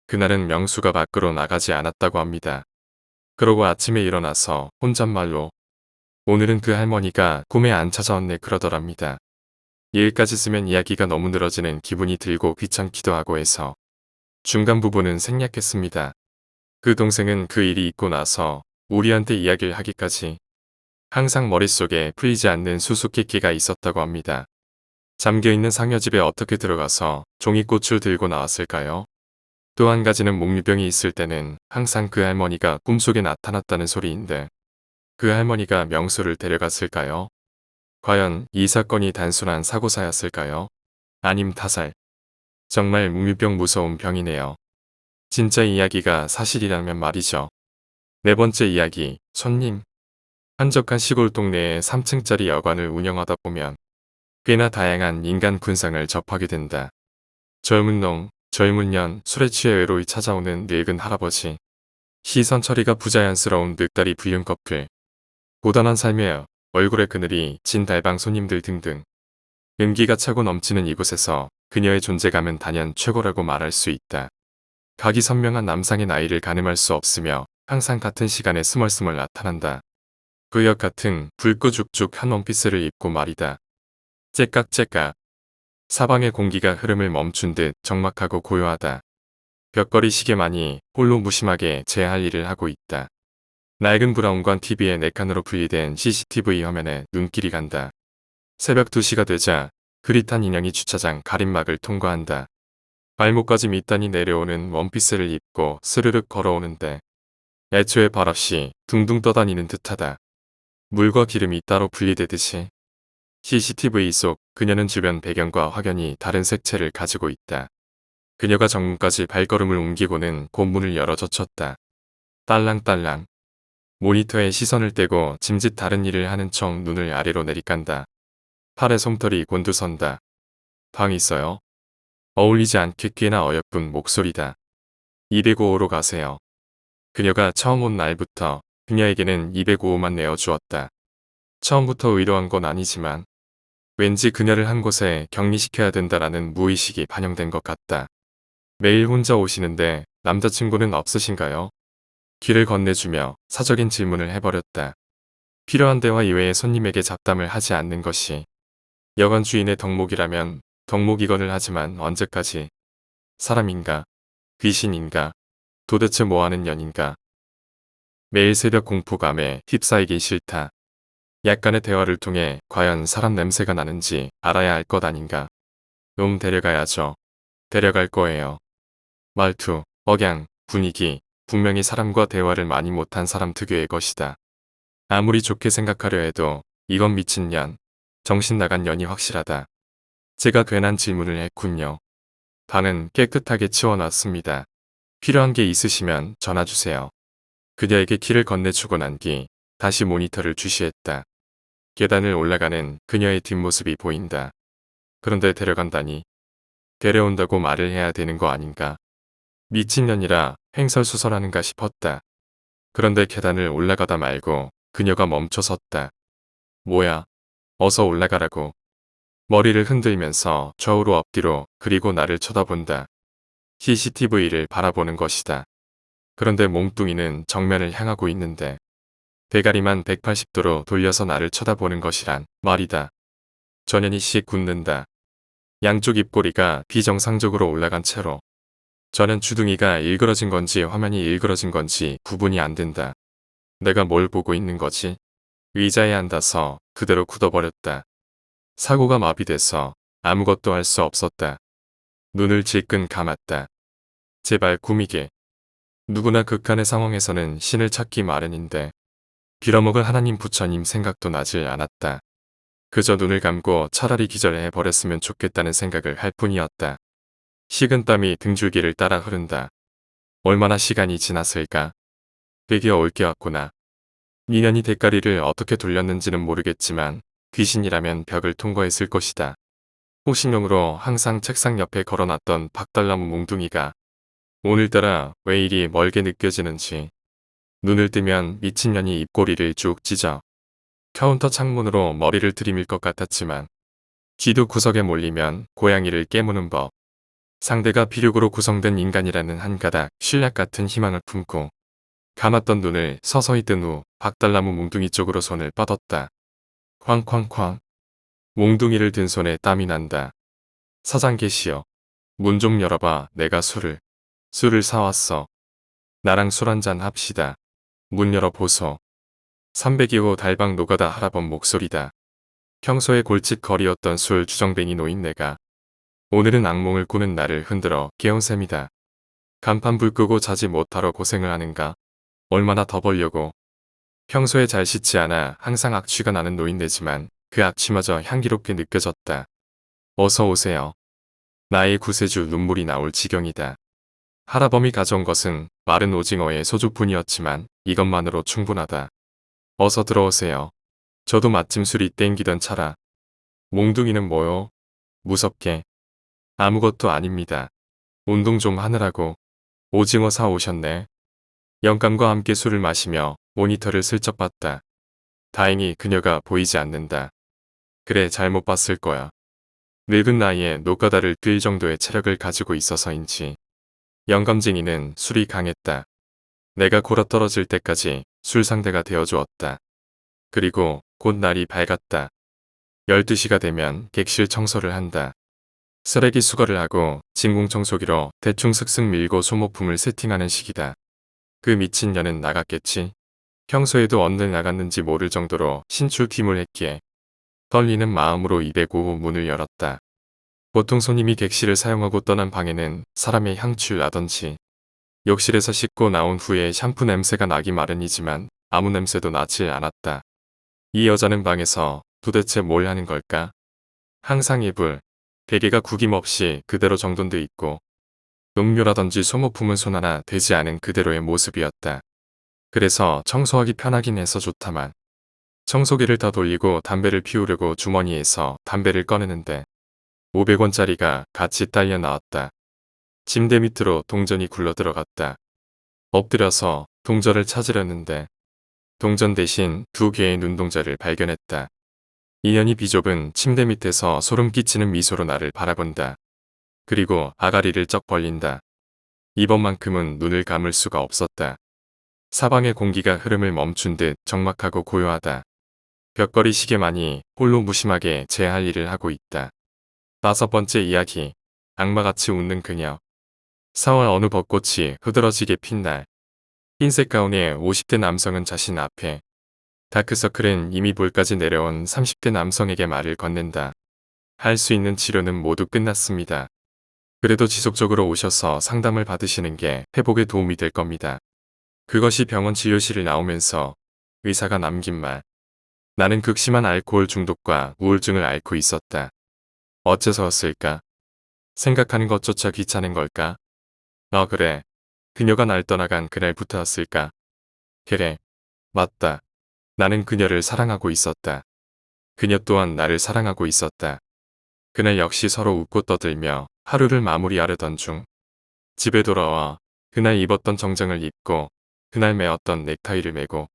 그날은 명수가 밖으로 나가지 않았다고 합니다. 그러고 아침에 일어나서 혼잣말로 오늘은 그 할머니가 꿈에 안 찾아왔네 그러더랍니다. 여기까지 쓰면 이야기가 너무 늘어지는 기분이 들고 귀찮기도 하고 해서 중간 부분은 생략했습니다. 그 동생은 그 일이 있고 나서 우리한테 이야기를 하기까지 항상 머릿속에 풀리지 않는 수수께끼가 있었다고 합니다. 잠겨있는 상여집에 어떻게 들어가서 종이꽃을 들고 나왔을까요? 또 한 가지는 목류병이 있을 때는 항상 그 할머니가 꿈속에 나타났다는 소리인데 그 할머니가 명수를 데려갔을까요? 과연 이 사건이 단순한 사고사였을까요? 아님 타살? 정말 목류병 무서운 병이네요. 진짜 이야기가 사실이라면 말이죠. 4번째 이야기, 손님. 한적한 시골 동네에 3층짜리 여관을 운영하다 보면 꽤나 다양한 인간 군상을 접하게 된다. 젊은 놈, 젊은 년, 술에 취해 외로이 찾아오는 늙은 할아버지, 시선 처리가 부자연스러운 늑다리 불륜 커플, 고단한 삶에 얼굴에 그늘이 진 달방 손님들 등등. 음기가 차고 넘치는 이곳에서 그녀의 존재감은 단연 최고라고 말할 수 있다. 각이 선명한 남상의 나이를 가늠할 수 없으며 항상 같은 시간에 스멀스멀 나타난다. 그역 같은 붉고 죽죽 한 원피스를 입고 말이다. 째깍째깍. 사방의 공기가 흐름을 멈춘 듯 적막하고 고요하다. 벽걸이 시계만이 홀로 무심하게 제 할 일을 하고 있다. 낡은 브라운관 TV에 4칸으로 분리된 CCTV 화면에 눈길이 간다. 새벽 2시가 되자 그릿한 인형이 주차장 가림막을 통과한다. 발목까지 밑단이 내려오는 원피스를 입고 스르륵 걸어오는데 애초에 발없이 둥둥 떠다니는 듯하다. 물과 기름이 따로 분리되듯이 CCTV 속 그녀는 주변 배경과 확연히 다른 색채를 가지고 있다. 그녀가 정문까지 발걸음을 옮기고는 곧 문을 열어 젖혔다. 딸랑딸랑. 모니터에 시선을 떼고 짐짓 다른 일을 하는 척 눈을 아래로 내리깐다. 팔에 솜털이 곤두선다. 방 있어요? 어울리지 않게 꽤나 어여쁜 목소리다. 205호로 가세요. 그녀가 처음 온 날부터 그녀에게는 205호만 내어주었다. 처음부터 의도한 건 아니지만 왠지 그녀를 한 곳에 격리시켜야 된다라는 무의식이 반영된 것 같다. 매일 혼자 오시는데 남자친구는 없으신가요? 귀를 건네주며 사적인 질문을 해버렸다. 필요한 대화 이외에 손님에게 잡담을 하지 않는 것이 여관 주인의 덕목이라면 덕목이건을 하지만 언제까지 사람인가 귀신인가 도대체 뭐하는 년인가. 매일 새벽 공포감에 휩싸이기 싫다. 약간의 대화를 통해 과연 사람 냄새가 나는지 알아야 할 것 아닌가. 데려가야죠. 데려갈 거예요. 말투, 억양, 분위기, 분명히 사람과 대화를 많이 못한 사람 특유의 것이다. 아무리 좋게 생각하려 해도 이건 미친년, 정신 나간 년이 확실하다. 제가 괜한 질문을 했군요. 방은 깨끗하게 치워놨습니다. 필요한 게 있으시면 전화주세요. 그녀에게 키를 건네주고 난 뒤 다시 모니터를 주시했다. 계단을 올라가는 그녀의 뒷모습이 보인다. 그런데 데려간다니. 데려온다고 말을 해야 되는 거 아닌가. 미친년이라 횡설수설하는가 싶었다. 그런데 계단을 올라가다 말고 그녀가 멈춰 섰다. 뭐야? 어서 올라가라고. 머리를 흔들면서 좌우로 앞뒤로 그리고 나를 쳐다본다. CCTV를 바라보는 것이다. 그런데 몽뚱이는 정면을 향하고 있는데 대가리만 180도로 돌려서 나를 쳐다보는 것이란 말이다. 전현희 씨 굳는다. 양쪽 입꼬리가 비정상적으로 올라간 채로. 저는 주둥이가 일그러진 건지 화면이 일그러진 건지 구분이 안 된다. 내가 뭘 보고 있는 거지? 의자에 앉아서 그대로 굳어버렸다. 사고가 마비돼서 아무것도 할 수 없었다. 눈을 질끈 감았다. 제발 꿈이게. 누구나 극한의 상황에서는 신을 찾기 마련인데 빌어먹을 하나님 부처님 생각도 나질 않았다. 그저 눈을 감고 차라리 기절해 버렸으면 좋겠다는 생각을 할 뿐이었다. 식은땀이 등줄기를 따라 흐른다. 얼마나 시간이 지났을까? 드디어 올 게 왔구나. 미련이 대가리를 어떻게 돌렸는지는 모르겠지만 귀신이라면 벽을 통과했을 것이다. 호신용으로 항상 책상 옆에 걸어놨던 박달나무 몽둥이가 오늘따라 왜 이리 멀게 느껴지는지. 눈을 뜨면 미친년이 입꼬리를 쭉 찢어 카운터 창문으로 머리를 들이밀 것 같았지만 쥐도 구석에 몰리면 고양이를 깨무는 법. 상대가 비력으로 구성된 인간이라는 한 가닥 신략 같은 희망을 품고 감았던 눈을 서서히 뜬 후 박달나무 몽둥이 쪽으로 손을 뻗었다. 쾅쾅쾅. 몽둥이를 든 손에 땀이 난다. 사장 계시오. 문 좀 열어봐. 내가 술을 사왔어. 나랑 술 한잔 합시다. 문 열어보소. 302호 달방 노가다 할아범 목소리다. 평소에 골칫거리였던 술 주정뱅이 노인네가 오늘은 악몽을 꾸는 나를 흔들어 깨운 셈이다. 간판 불 끄고 자지 못하러 고생을 하는가? 얼마나 더 벌려고. 평소에 잘 씻지 않아 항상 악취가 나는 노인네지만 그 악취마저 향기롭게 느껴졌다. 어서 오세요. 나의 구세주 눈물이 나올 지경이다. 할아범이 가져온 것은 마른 오징어의 소주뿐이었지만 이것만으로 충분하다. 어서 들어오세요. 저도 마침 술이 땡기던 차라. 몽둥이는 뭐요? 무섭게. 아무것도 아닙니다. 운동 좀 하느라고. 오징어 사 오셨네. 영감과 함께 술을 마시며 모니터를 슬쩍 봤다. 다행히 그녀가 보이지 않는다. 그래, 잘못 봤을 거야. 늙은 나이에 노가다를 뛸 정도의 체력을 가지고 있어서인지 영감쟁이는 술이 강했다. 내가 굴어떨어질 때까지 술 상대가 되어주었다. 그리고 곧 날이 밝았다. 12시가 되면 객실 청소를 한다. 쓰레기 수거를 하고 진공청소기로 대충 슥슥 밀고 소모품을 세팅하는 시기다. 그 미친년은 나갔겠지. 평소에도 언제 나갔는지 모를 정도로 신출귀몰했기에 떨리는 마음으로 205호 문을 열었다. 보통 손님이 객실을 사용하고 떠난 방에는 사람의 향취를 나던지 욕실에서 씻고 나온 후에 샴푸 냄새가 나기 마련이지만 아무 냄새도 나지 않았다. 이 여자는 방에서 도대체 뭘 하는 걸까? 항상 이불, 베개가 구김없이 그대로 정돈돼 있고 음료라든지 소모품은 손 하나 대지 않은 그대로의 모습이었다. 그래서 청소하기 편하긴 해서 좋다만 청소기를 다 돌리고 담배를 피우려고 주머니에서 담배를 꺼내는데 500원짜리가 같이 딸려 나왔다. 침대 밑으로 동전이 굴러 들어갔다. 엎드려서 동전을 찾으려는데 동전 대신 2개의 눈동자를 발견했다. 인연이 비좁은 침대 밑에서 소름 끼치는 미소로 나를 바라본다. 그리고 아가리를 쩍 벌린다. 이번만큼은 눈을 감을 수가 없었다. 사방의 공기가 흐름을 멈춘 듯 적막하고 고요하다. 벽걸이 시계만이 홀로 무심하게 제 할 일을 하고 있다. 5번째 이야기. 악마같이 웃는 그녀. 4월 어느 벚꽃이 흐드러지게 핀 날. 흰색 가운의 50대 남성은 자신 앞에 다크서클은 이미 볼까지 내려온 30대 남성에게 말을 건넨다. 할 수 있는 치료는 모두 끝났습니다. 그래도 지속적으로 오셔서 상담을 받으시는 게 회복에 도움이 될 겁니다. 그것이 병원 진료실을 나오면서 의사가 남긴 말. 나는 극심한 알코올 중독과 우울증을 앓고 있었다. 어째서였을까? 생각하는 것조차 귀찮은 걸까? 그래. 그녀가 날 떠나간 그날부터였을까? 그래. 맞다. 나는 그녀를 사랑하고 있었다. 그녀 또한 나를 사랑하고 있었다. 그날 역시 서로 웃고 떠들며 하루를 마무리하려던 중 집에 돌아와 그날 입었던 정장을 입고 그날 매었던 넥타이를 매고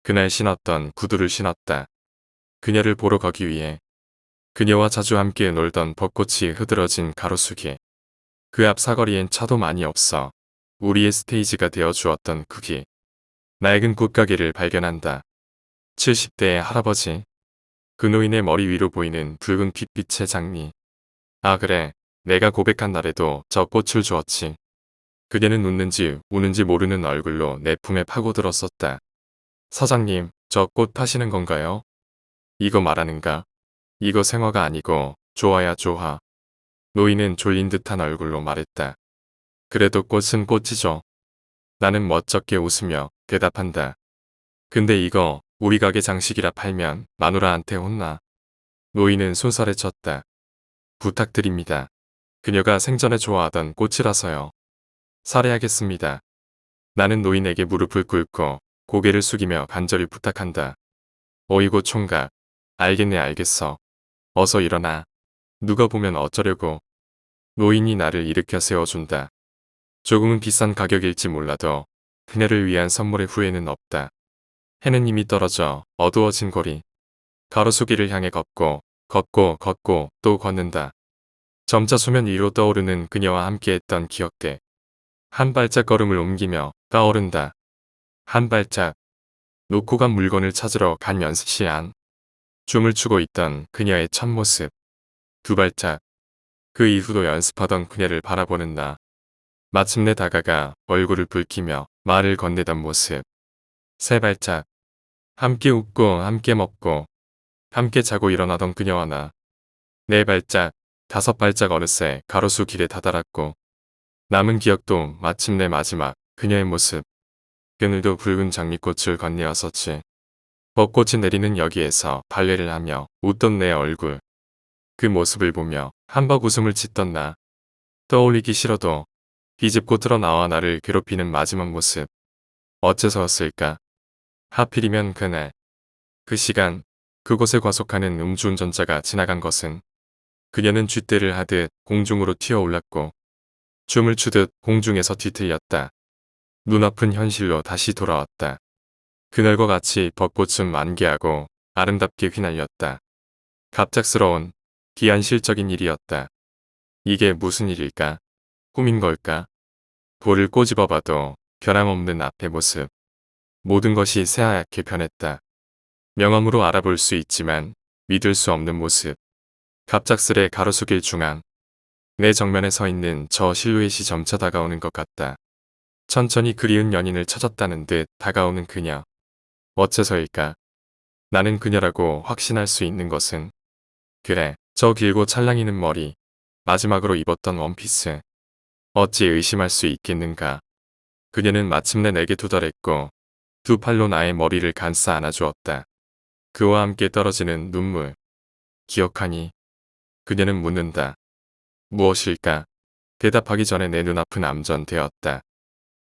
그날 신었던 구두를 신었다. 그녀를 보러 가기 위해 그녀와 자주 함께 놀던 벚꽃이 흐드러진 가로수길. 그 앞 사거리엔 차도 많이 없어 우리의 스테이지가 되어 주었던 그 길. 낡은 꽃가게를 발견한다. 70대의 할아버지. 그 노인의 머리 위로 보이는 붉은 핏빛의 장미. 아 그래, 내가 고백한 날에도 저 꽃을 주었지. 그녀는 웃는지 우는지 모르는 얼굴로 내 품에 파고들었었다. 사장님, 저 꽃 파시는 건가요? 이거 말하는가? 이거 생화가 아니고 조화야 조화. 노인은 졸린 듯한 얼굴로 말했다. 그래도 꽃은 꽃이죠. 나는 멋쩍게 웃으며 대답한다. 근데 이거 우리 가게 장식이라 팔면 마누라한테 혼나. 노인은 손살에 쳤다. 부탁드립니다. 그녀가 생전에 좋아하던 꽃이라서요. 살해하겠습니다. 나는 노인에게 무릎을 꿇고 고개를 숙이며 간절히 부탁한다. 어이구 총각. 알겠네 알겠어. 어서 일어나. 누가 보면 어쩌려고. 노인이 나를 일으켜 세워준다. 조금은 비싼 가격일지 몰라도 그녀를 위한 선물의 후회는 없다. 해는 이미 떨어져 어두워진 거리. 가로수길을 향해 걷고 또 걷는다. 점차 수면 위로 떠오르는 그녀와 함께했던 기억들. 한 발짝 걸음을 옮기며 떠오른다. 한 발짝. 놓고 간 물건을 찾으러 간 연습실 안. 춤을 추고 있던 그녀의 첫 모습. 두 발짝. 그 이후도 연습하던 그녀를 바라보는 나. 마침내 다가가 얼굴을 붉히며 말을 건네던 모습. 세 발짝. 함께 웃고 함께 먹고 함께 자고 일어나던 그녀와 나. 네 발짝. 다섯 발짝 어느새 가로수 길에 다다랐고 남은 기억도 마침내 마지막 그녀의 모습. 그늘도 붉은 장미꽃을 건네었었지. 벚꽃이 내리는 여기에서 발레를 하며 웃던 내 얼굴. 그 모습을 보며 한박 웃음을 짓던 나. 떠올리기 싫어도 비집고 드러나와 나를 괴롭히는 마지막 모습. 어째서였을까? 하필이면 그날. 그 시간. 그곳에 과속하는 음주운전자가 지나간 것은 그녀는 쥐떼를 하듯 공중으로 튀어올랐고 춤을 추듯 공중에서 뒤틀렸다. 눈아픈 현실로 다시 돌아왔다. 그날과 같이 벚꽃은 만개하고 아름답게 휘날렸다. 갑작스러운 비현실적인 일이었다. 이게 무슨 일일까? 꿈인 걸까? 볼을 꼬집어봐도 변함없는 앞의 모습. 모든 것이 새하얗게 변했다. 명암으로 알아볼 수 있지만 믿을 수 없는 모습. 갑작스레 가로수길 중앙. 내 정면에 서 있는 저 실루엣이 점차 다가오는 것 같다. 천천히 그리운 연인을 찾았다는 듯 다가오는 그녀. 어째서일까? 나는 그녀라고 확신할 수 있는 것은 그래, 저 길고 찰랑이는 머리. 마지막으로 입었던 원피스. 어찌 의심할 수 있겠는가. 그녀는 마침내 내게 도달했고 두 팔로 나의 머리를 감싸 안아주었다. 그와 함께 떨어지는 눈물. 기억하니? 그녀는 묻는다. 무엇일까? 대답하기 전에 내 눈앞은 암전되었다.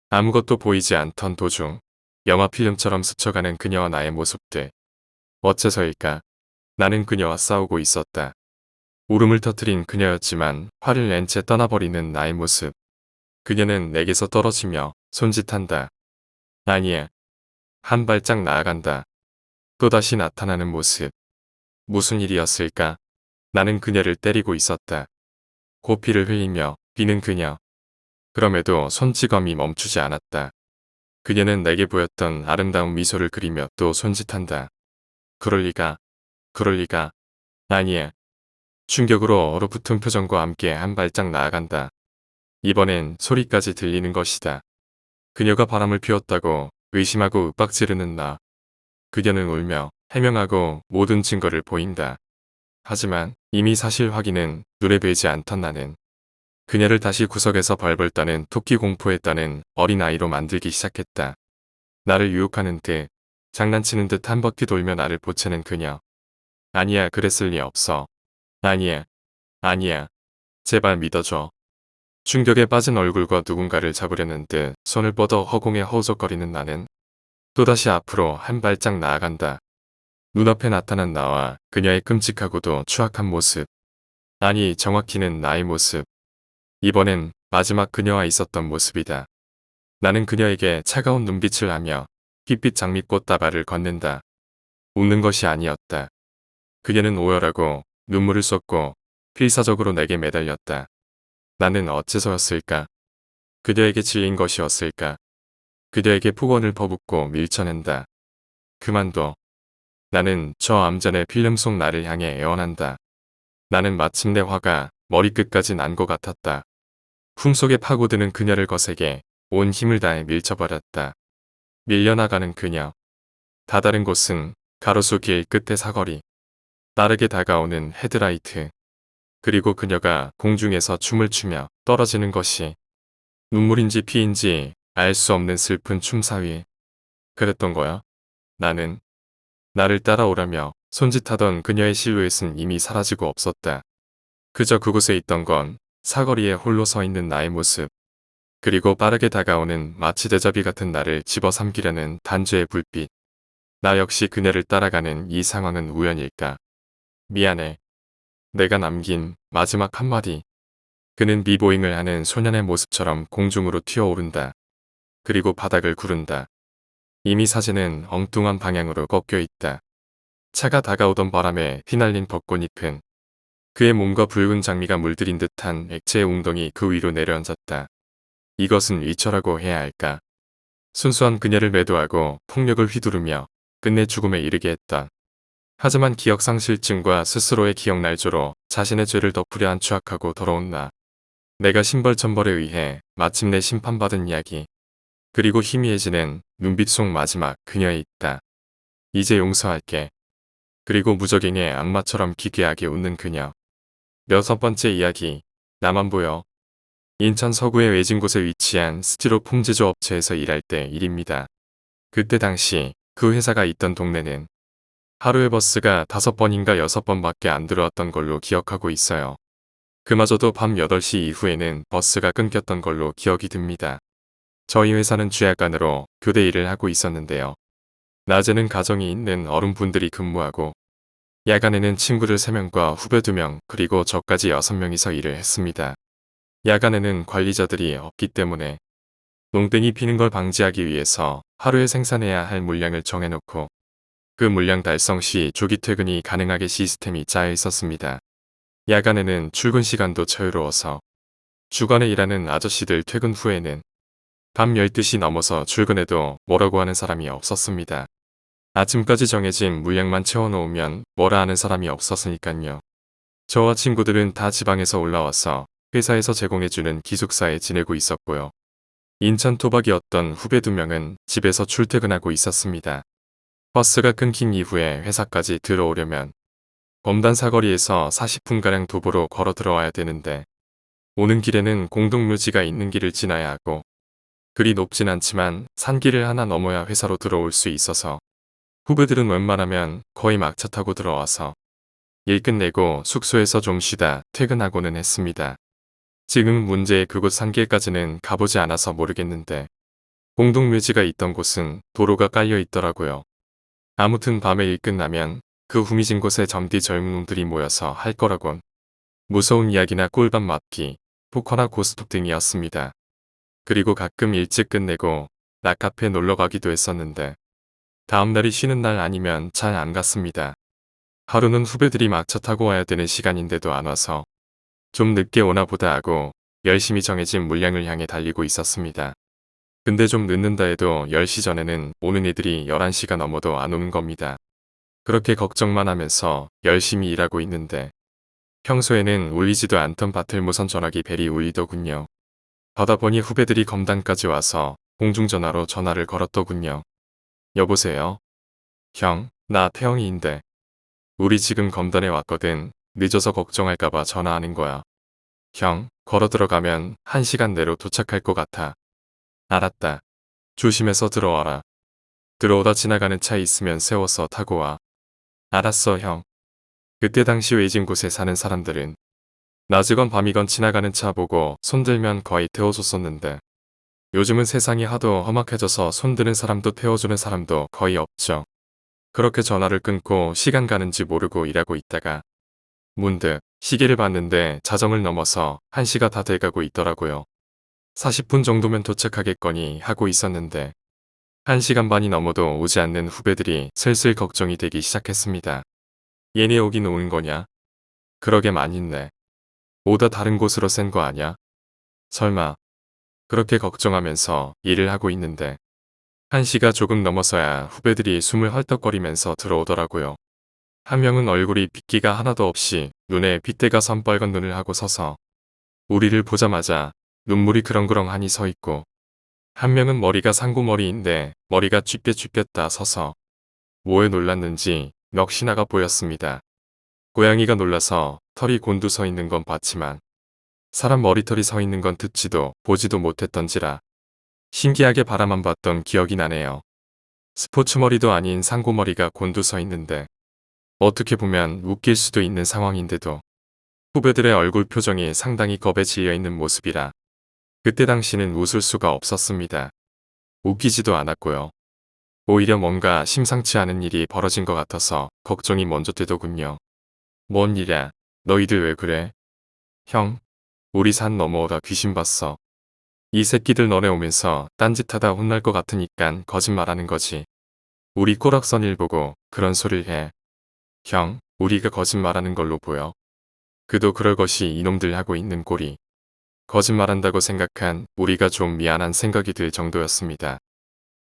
아무것도 보이지 않던 도중 영화 필름처럼 스쳐가는 그녀와 나의 모습들. 어째서일까? 나는 그녀와 싸우고 있었다. 울음을 터뜨린 그녀였지만 화를 낸 채 떠나버리는 나의 모습. 그녀는 내게서 떨어지며 손짓한다. 아니야. 한 발짝 나아간다. 또다시 나타나는 모습. 무슨 일이었을까? 나는 그녀를 때리고 있었다. 고피를 흘리며 비는 그녀. 그럼에도 손찌검이 멈추지 않았다. 그녀는 내게 보였던 아름다운 미소를 그리며 또 손짓한다. 그럴 리가. 그럴 리가. 아니야. 충격으로 얼어붙은 표정과 함께 한 발짝 나아간다. 이번엔 소리까지 들리는 것이다. 그녀가 바람을 피웠다고 의심하고 윽박지르는 나. 그녀는 울며 해명하고 모든 증거를 보인다. 하지만 이미 사실 확인은 눈에 뵈지 않던 나는 그녀를 다시 구석에서 벌벌 떠는 토끼 공포에 떠는 어린아이로 만들기 시작했다. 나를 유혹하는 듯 장난치는 듯 한 바퀴 돌며 나를 보채는 그녀. 아니야 그랬을 리 없어. 아니야. 아니야. 제발 믿어줘. 충격에 빠진 얼굴과 누군가를 잡으려는 듯 손을 뻗어 허공에 허우적거리는 나는 또다시 앞으로 한 발짝 나아간다. 눈앞에 나타난 나와 그녀의 끔찍하고도 추악한 모습. 아니 정확히는 나의 모습. 이번엔 마지막 그녀와 있었던 모습이다. 나는 그녀에게 차가운 눈빛을 하며 핏빛 장미꽃 다발을 건넨다. 웃는 것이 아니었다. 그녀는 오열하고 눈물을 쏟고 필사적으로 내게 매달렸다. 나는 어째서였을까? 그녀에게 질린 것이었을까? 그녀에게 폭언을 퍼붓고 밀쳐낸다. 그만둬. 나는 저 암전의 필름 속 나를 향해 애원한다. 나는 마침내 화가 머리끝까지 난 것 같았다. 품속에 파고드는 그녀를 거세게 온 힘을 다해 밀쳐버렸다. 밀려나가는 그녀. 다다른 곳은 가로수 길 끝의 사거리. 빠르게 다가오는 헤드라이트. 그리고 그녀가 공중에서 춤을 추며 떨어지는 것이 눈물인지 피인지 알 수 없는 슬픈 춤사위. 그랬던 거야. 나는 나를 따라오라며 손짓하던 그녀의 실루엣은 이미 사라지고 없었다. 그저 그곳에 있던 건 사거리에 홀로 서 있는 나의 모습. 그리고 빠르게 다가오는 마치 대자비 같은 나를 집어삼키려는 단죄의 불빛. 나 역시 그녀를 따라가는 이 상황은 우연일까? 미안해. 내가 남긴 마지막 한마디. 그는 비보잉을 하는 소년의 모습처럼 공중으로 튀어오른다. 그리고 바닥을 구른다. 이미 사진은 엉뚱한 방향으로 꺾여 있다. 차가 다가오던 바람에 휘날린 벚꽃잎은 그의 몸과 붉은 장미가 물들인 듯한 액체의 웅덩이 그 위로 내려앉았다. 이것은 위처라고 해야 할까? 순수한 그녀를 매도하고 폭력을 휘두르며 끝내 죽음에 이르게 했다. 하지만 기억상실증과 스스로의 기억날조로 자신의 죄를 덮으려 한 추악하고 더러운 나. 내가 신벌천벌에 의해 마침내 심판받은 이야기. 그리고 희미해지는 눈빛 속 마지막 그녀에 있다. 이제 용서할게. 그리고 무적행의 악마처럼 기괴하게 웃는 그녀. 6번째 이야기. 나만 보여. 인천 서구의 외진 곳에 위치한 스티로폼 제조 업체에서 일할 때 일입니다. 그때 당시 그 회사가 있던 동네는 하루에 버스가 5번인가 6번밖에 안 들어왔던 걸로 기억하고 있어요. 그마저도 밤 8시 이후에는 버스가 끊겼던 걸로 기억이 듭니다. 저희 회사는 주야간으로 교대 일을 하고 있었는데요. 낮에는 가정이 있는 어른분들이 근무하고 야간에는 친구들 3명과 후배 2명 그리고 저까지 6명이서 일을 했습니다. 야간에는 관리자들이 없기 때문에 농땡이 피는 걸 방지하기 위해서 하루에 생산해야 할 물량을 정해놓고 그 물량 달성 시 조기 퇴근이 가능하게 시스템이 짜여 있었습니다. 야간에는 출근 시간도 자유로워서 주간에 일하는 아저씨들 퇴근 후에는 밤 12시 넘어서 출근해도 뭐라고 하는 사람이 없었습니다. 아침까지 정해진 물량만 채워놓으면 뭐라 하는 사람이 없었으니깐요. 저와 친구들은 다 지방에서 올라와서 회사에서 제공해주는 기숙사에 지내고 있었고요. 인천 토박이었던 후배 2명은 집에서 출퇴근하고 있었습니다. 버스가 끊긴 이후에 회사까지 들어오려면 검단 사거리에서 40분가량 도보로 걸어 들어와야 되는데 오는 길에는 공동묘지가 있는 길을 지나야 하고 그리 높진 않지만 산길을 하나 넘어야 회사로 들어올 수 있어서 후배들은 웬만하면 거의 막차 타고 들어와서 일 끝내고 숙소에서 좀 쉬다 퇴근하고는 했습니다. 지금 문제의 그곳 산길까지는 가보지 않아서 모르겠는데 공동묘지가 있던 곳은 도로가 깔려 있더라고요. 아무튼 밤에 일 끝나면 그 후미진 곳에 점디 젊은 놈들이 모여서 할 거라곤 무서운 이야기나 꿀밤 맞기, 포커나 고스톱 등이었습니다. 그리고 가끔 일찍 끝내고 낮카페 놀러 가기도 했었는데 다음날이 쉬는 날 아니면 잘 안 갔습니다. 하루는 후배들이 막차 타고 와야 되는 시간인데도 안 와서 좀 늦게 오나 보다 하고 열심히 정해진 물량을 향해 달리고 있었습니다. 근데 좀 늦는다 해도 10시 전에는 오는 애들이 11시가 넘어도 안 오는 겁니다. 그렇게 걱정만 하면서 열심히 일하고 있는데 평소에는 울리지도 않던 바틀무선 전화기 벨이 울리더군요. 받아 보니 후배들이 검단까지 와서 공중전화로 전화를 걸었더군요. 여보세요? 형, 나 태영이인데. 우리 지금 검단에 왔거든. 늦어서 걱정할까봐 전화하는 거야. 형, 걸어 들어가면 1시간 내로 도착할 것 같아. 알았다. 조심해서 들어와라. 들어오다 지나가는 차 있으면 세워서 타고 와. 알았어, 형. 그때 당시 외진 곳에 사는 사람들은 낮이건 밤이건 지나가는 차 보고 손들면 거의 태워줬었는데 요즘은 세상이 하도 험악해져서 손드는 사람도 태워주는 사람도 거의 없죠. 그렇게 전화를 끊고 시간 가는지 모르고 일하고 있다가 문득 시계를 봤는데 자정을 넘어서 1시가 다 돼가고 있더라고요. 40분 정도면 도착하겠거니 하고 있었는데 1시간 반이 넘어도 오지 않는 후배들이 슬슬 걱정이 되기 시작했습니다. 얘네 오긴 오는 거냐? 그러게 많이 있네. 오다 다른 곳으로 센 거 아냐? 설마. 그렇게 걱정하면서 일을 하고 있는데 1시가 조금 넘어서야 후배들이 숨을 헐떡거리면서 들어오더라고요. 한 명은 얼굴이 빗기가 하나도 없이 눈에 빗대가 선빨간 눈을 하고 서서 우리를 보자마자 눈물이 그렁그렁하니 서 있고, 한 명은 머리가 상고머리인데 머리가 쥐뼛쥐뼛 서서 뭐에 놀랐는지 넋이 나가 보였습니다. 고양이가 놀라서 털이 곤두서 있는 건 봤지만 사람 머리털이 서 있는 건 듣지도 보지도 못했던지라 신기하게 바라만 봤던 기억이 나네요. 스포츠 머리도 아닌 상고머리가 곤두서 있는데 어떻게 보면 웃길 수도 있는 상황인데도 후배들의 얼굴 표정이 상당히 겁에 질려 있는 모습이라 그때 당시는 웃을 수가 없었습니다. 웃기지도 않았고요. 오히려 뭔가 심상치 않은 일이 벌어진 것 같아서 걱정이 먼저 되더군요. 뭔 일이야? 너희들 왜 그래? 형, 우리 산 넘어오다 귀신 봤어. 이 새끼들 너네 오면서 딴짓하다 혼날 것 같으니깐 거짓말하는 거지. 우리 꼬락선 일 보고 그런 소리를 해. 형, 우리가 거짓말하는 걸로 보여. 그도 그럴 것이 이놈들 하고 있는 꼴이. 거짓말한다고 생각한 우리가 좀 미안한 생각이 들 정도였습니다.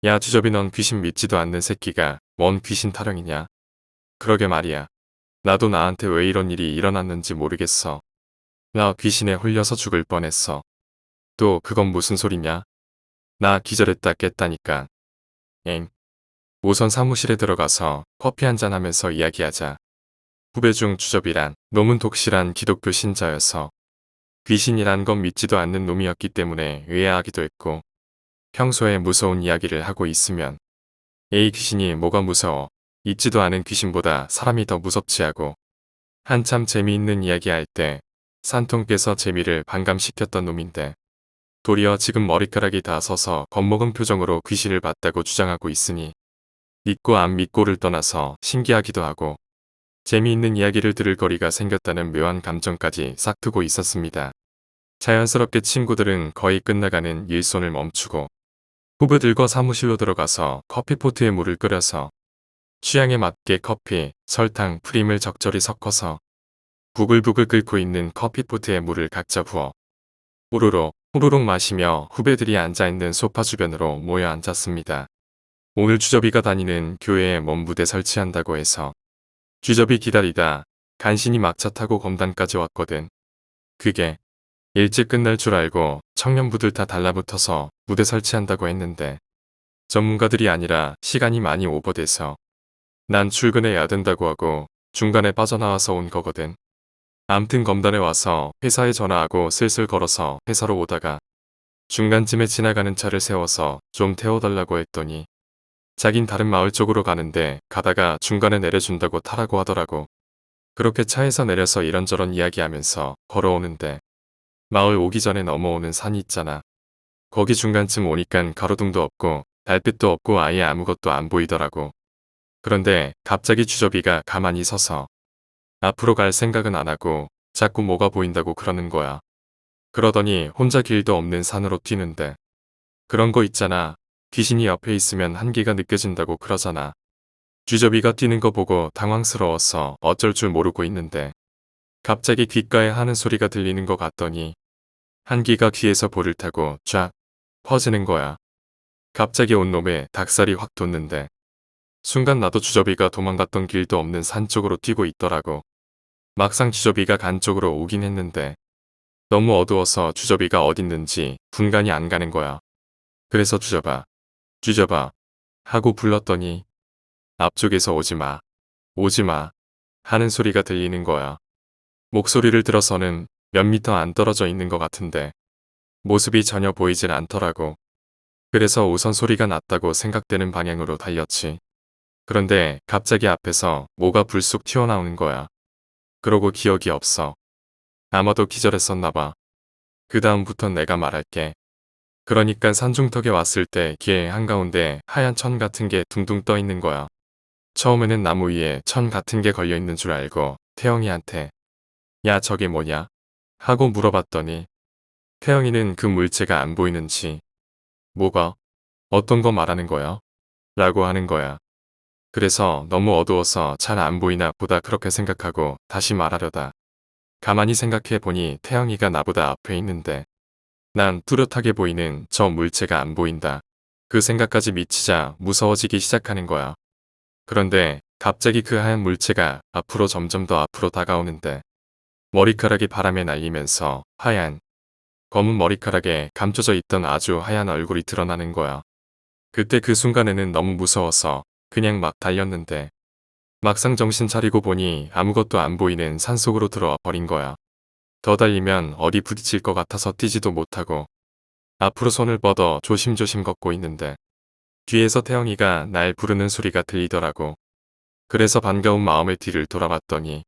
야 주접이 넌 귀신 믿지도 않는 새끼가 뭔 귀신 타령이냐. 그러게 말이야. 나도 나한테 왜 이런 일이 일어났는지 모르겠어. 나 귀신에 홀려서 죽을 뻔했어. 또 그건 무슨 소리냐? 나 기절했다 깼다니까. 엥. 우선 사무실에 들어가서 커피 한잔 하면서 이야기하자. 후배 중 주접이란 놈은 독실한 기독교 신자여서 귀신이란 건 믿지도 않는 놈이었기 때문에 의아하기도 했고, 평소에 무서운 이야기를 하고 있으면 에이 귀신이 뭐가 무서워. 있지도 않은 귀신보다 사람이 더 무섭지 하고, 한참 재미있는 이야기할 때 산통 깨서 재미를 반감시켰던 놈인데 도리어 지금 머리카락이 다 서서 겁먹은 표정으로 귀신을 봤다고 주장하고 있으니 믿고 안 믿고를 떠나서 신기하기도 하고 재미있는 이야기를 들을 거리가 생겼다는 묘한 감정까지 싹트고 있었습니다. 자연스럽게 친구들은 거의 끝나가는 일손을 멈추고 후배들과 사무실로 들어가서 커피포트에 물을 끓여서 취향에 맞게 커피, 설탕, 프림을 적절히 섞어서 부글부글 끓고 있는 커피포트에 물을 각자 부어 후루룩 후루룩 마시며 후배들이 앉아있는 소파 주변으로 모여 앉았습니다. 오늘 주접이가 다니는 교회에 먼 부대 설치한다고 해서 주접이 기다리다 간신히 막차 타고 검단까지 왔거든. 그게 일찍 끝날 줄 알고 청년부들 다 달라붙어서 무대 설치한다고 했는데 전문가들이 아니라 시간이 많이 오버돼서 난 출근해야 된다고 하고 중간에 빠져나와서 온 거거든. 암튼 검단에 와서 회사에 전화하고 슬슬 걸어서 회사로 오다가 중간쯤에 지나가는 차를 세워서 좀 태워달라고 했더니 자긴 다른 마을 쪽으로 가는데 가다가 중간에 내려준다고 타라고 하더라고. 그렇게 차에서 내려서 이런저런 이야기하면서 걸어오는데 마을 오기 전에 넘어오는 산이 있잖아. 거기 중간쯤 오니깐 가로등도 없고 달빛도 없고 아예 아무것도 안 보이더라고. 그런데 갑자기 주접이가 가만히 서서 앞으로 갈 생각은 안 하고 자꾸 뭐가 보인다고 그러는 거야. 그러더니 혼자 길도 없는 산으로 뛰는데 그런 거 있잖아. 귀신이 옆에 있으면 한기가 느껴진다고 그러잖아. 주접이가 뛰는 거 보고 당황스러워서 어쩔 줄 모르고 있는데 갑자기 귓가에 하는 소리가 들리는 것 같더니 한기가 귀에서 볼을 타고 쫙 퍼지는 거야. 갑자기 온몸에 닭살이 확 돋는데 순간 나도 주접이가 도망갔던 길도 없는 산 쪽으로 뛰고 있더라고. 막상 주접이가 간 쪽으로 오긴 했는데 너무 어두워서 주접이가 어딨는지 분간이 안 가는 거야. 그래서 주접아, 주접아 하고 불렀더니 앞쪽에서 오지마, 오지마 하는 소리가 들리는 거야. 목소리를 들어서는 몇 미터 안 떨어져 있는 것 같은데 모습이 전혀 보이질 않더라고. 그래서 우선 소리가 났다고 생각되는 방향으로 달렸지. 그런데 갑자기 앞에서 뭐가 불쑥 튀어나오는 거야. 그러고 기억이 없어. 아마도 기절했었나 봐. 그 다음부턴 내가 말할게. 그러니까 산중턱에 왔을 때 길 한가운데 하얀 천 같은 게 둥둥 떠 있는 거야. 처음에는 나무 위에 천 같은 게 걸려 있는 줄 알고 태영이한테 야 저게 뭐냐? 하고 물어봤더니 태영이는 그 물체가 안 보이는지 뭐가 어떤 거 말하는 거야? 라고 하는 거야. 그래서 너무 어두워서 잘 안 보이나 보다 그렇게 생각하고 다시 말하려다. 가만히 생각해 보니 태영이가 나보다 앞에 있는데 난 뚜렷하게 보이는 저 물체가 안 보인다. 그 생각까지 미치자 무서워지기 시작하는 거야. 그런데 갑자기 그 하얀 물체가 앞으로 점점 더 앞으로 다가오는데 머리카락이 바람에 날리면서 하얀 검은 머리카락에 감춰져 있던 아주 하얀 얼굴이 드러나는 거야. 그때 그 순간에는 너무 무서워서 그냥 막 달렸는데 막상 정신 차리고 보니 아무것도 안 보이는 산속으로 들어와 버린 거야. 더 달리면 어디 부딪힐 것 같아서 뛰지도 못하고 앞으로 손을 뻗어 조심조심 걷고 있는데 뒤에서 태영이가 날 부르는 소리가 들리더라고. 그래서 반가운 마음에 뒤를 돌아봤더니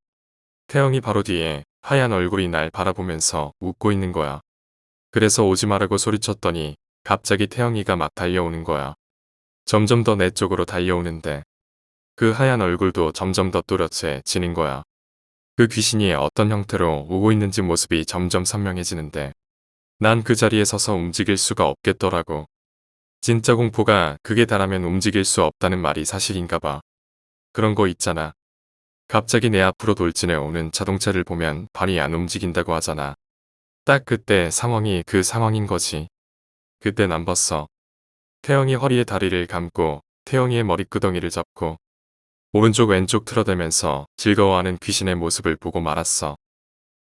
태영이 바로 뒤에 하얀 얼굴이 날 바라보면서 웃고 있는 거야. 그래서 오지 말라고 소리쳤더니 갑자기 태영이가 막 달려오는 거야. 점점 더 내 쪽으로 달려오는데 그 하얀 얼굴도 점점 더 또렷해지는 거야. 그 귀신이 어떤 형태로 오고 있는지 모습이 점점 선명해지는데 난 그 자리에 서서 움직일 수가 없겠더라고. 진짜 공포가 극에 달하면 움직일 수 없다는 말이 사실인가 봐. 그런 거 있잖아. 갑자기 내 앞으로 돌진해 오는 자동차를 보면 발이 안 움직인다고 하잖아. 딱 그때 상황이 그 상황인 거지. 그때 난 봤어. 태영이 허리에 다리를 감고 태영이의 머리끄덩이를 잡고 오른쪽 왼쪽 틀어대면서 즐거워하는 귀신의 모습을 보고 말았어.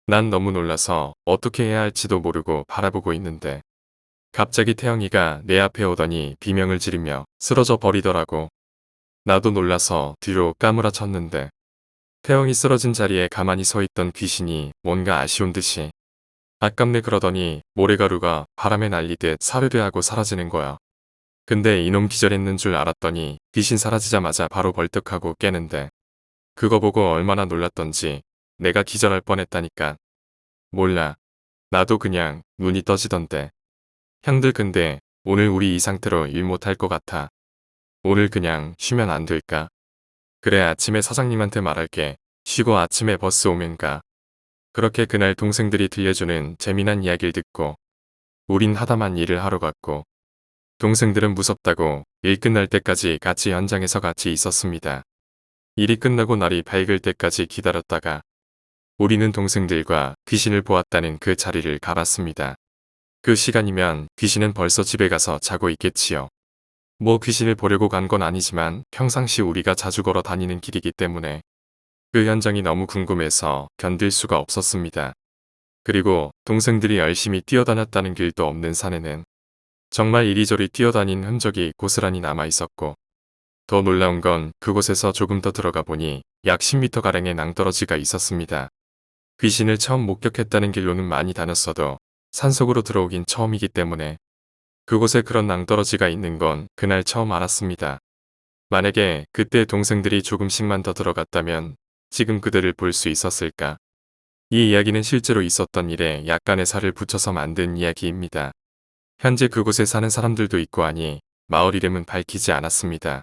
난 너무 놀라서 어떻게 해야 할지도 모르고 바라보고 있는데 갑자기 태영이가 내 앞에 오더니 비명을 지르며 쓰러져 버리더라고. 나도 놀라서 뒤로 까무라쳤는데 태영이 쓰러진 자리에 가만히 서 있던 귀신이 뭔가 아쉬운 듯이 아깝네 그러더니 모래가루가 바람에 날리듯 사르르 하고 사라지는 거야. 근데 이놈 기절했는 줄 알았더니 귀신 사라지자마자 바로 벌떡하고 깨는데 그거 보고 얼마나 놀랐던지 내가 기절할 뻔했다니까. 몰라. 나도 그냥 눈이 떠지던데. 형들 근데 오늘 우리 이 상태로 일 못할 것 같아. 오늘 그냥 쉬면 안 될까? 그래 아침에 사장님한테 말할게. 쉬고 아침에 버스 오면 가. 그렇게 그날 동생들이 들려주는 재미난 이야기를 듣고 우린 하다만 일을 하러 갔고 동생들은 무섭다고 일 끝날 때까지 같이 현장에서 같이 있었습니다. 일이 끝나고 날이 밝을 때까지 기다렸다가 우리는 동생들과 귀신을 보았다는 그 자리를 가봤습니다. 그 시간이면 귀신은 벌써 집에 가서 자고 있겠지요. 뭐 귀신을 보려고 간 건 아니지만 평상시 우리가 자주 걸어 다니는 길이기 때문에 그 현장이 너무 궁금해서 견딜 수가 없었습니다. 그리고 동생들이 열심히 뛰어다녔다는 길도 없는 산에는 정말 이리저리 뛰어다닌 흔적이 고스란히 남아 있었고 더 놀라운 건 그곳에서 조금 더 들어가 보니 약 10m가량의 낭떠러지가 있었습니다. 귀신을 처음 목격했다는 길로는 많이 다녔어도 산속으로 들어오긴 처음이기 때문에 그곳에 그런 낭떠러지가 있는 건 그날 처음 알았습니다. 만약에 그때 동생들이 조금씩만 더 들어갔다면 지금 그들을 볼 수 있었을까? 이 이야기는 실제로 있었던 일에 약간의 살을 붙여서 만든 이야기입니다. 현재 그곳에 사는 사람들도 있고 하니 마을 이름은 밝히지 않았습니다.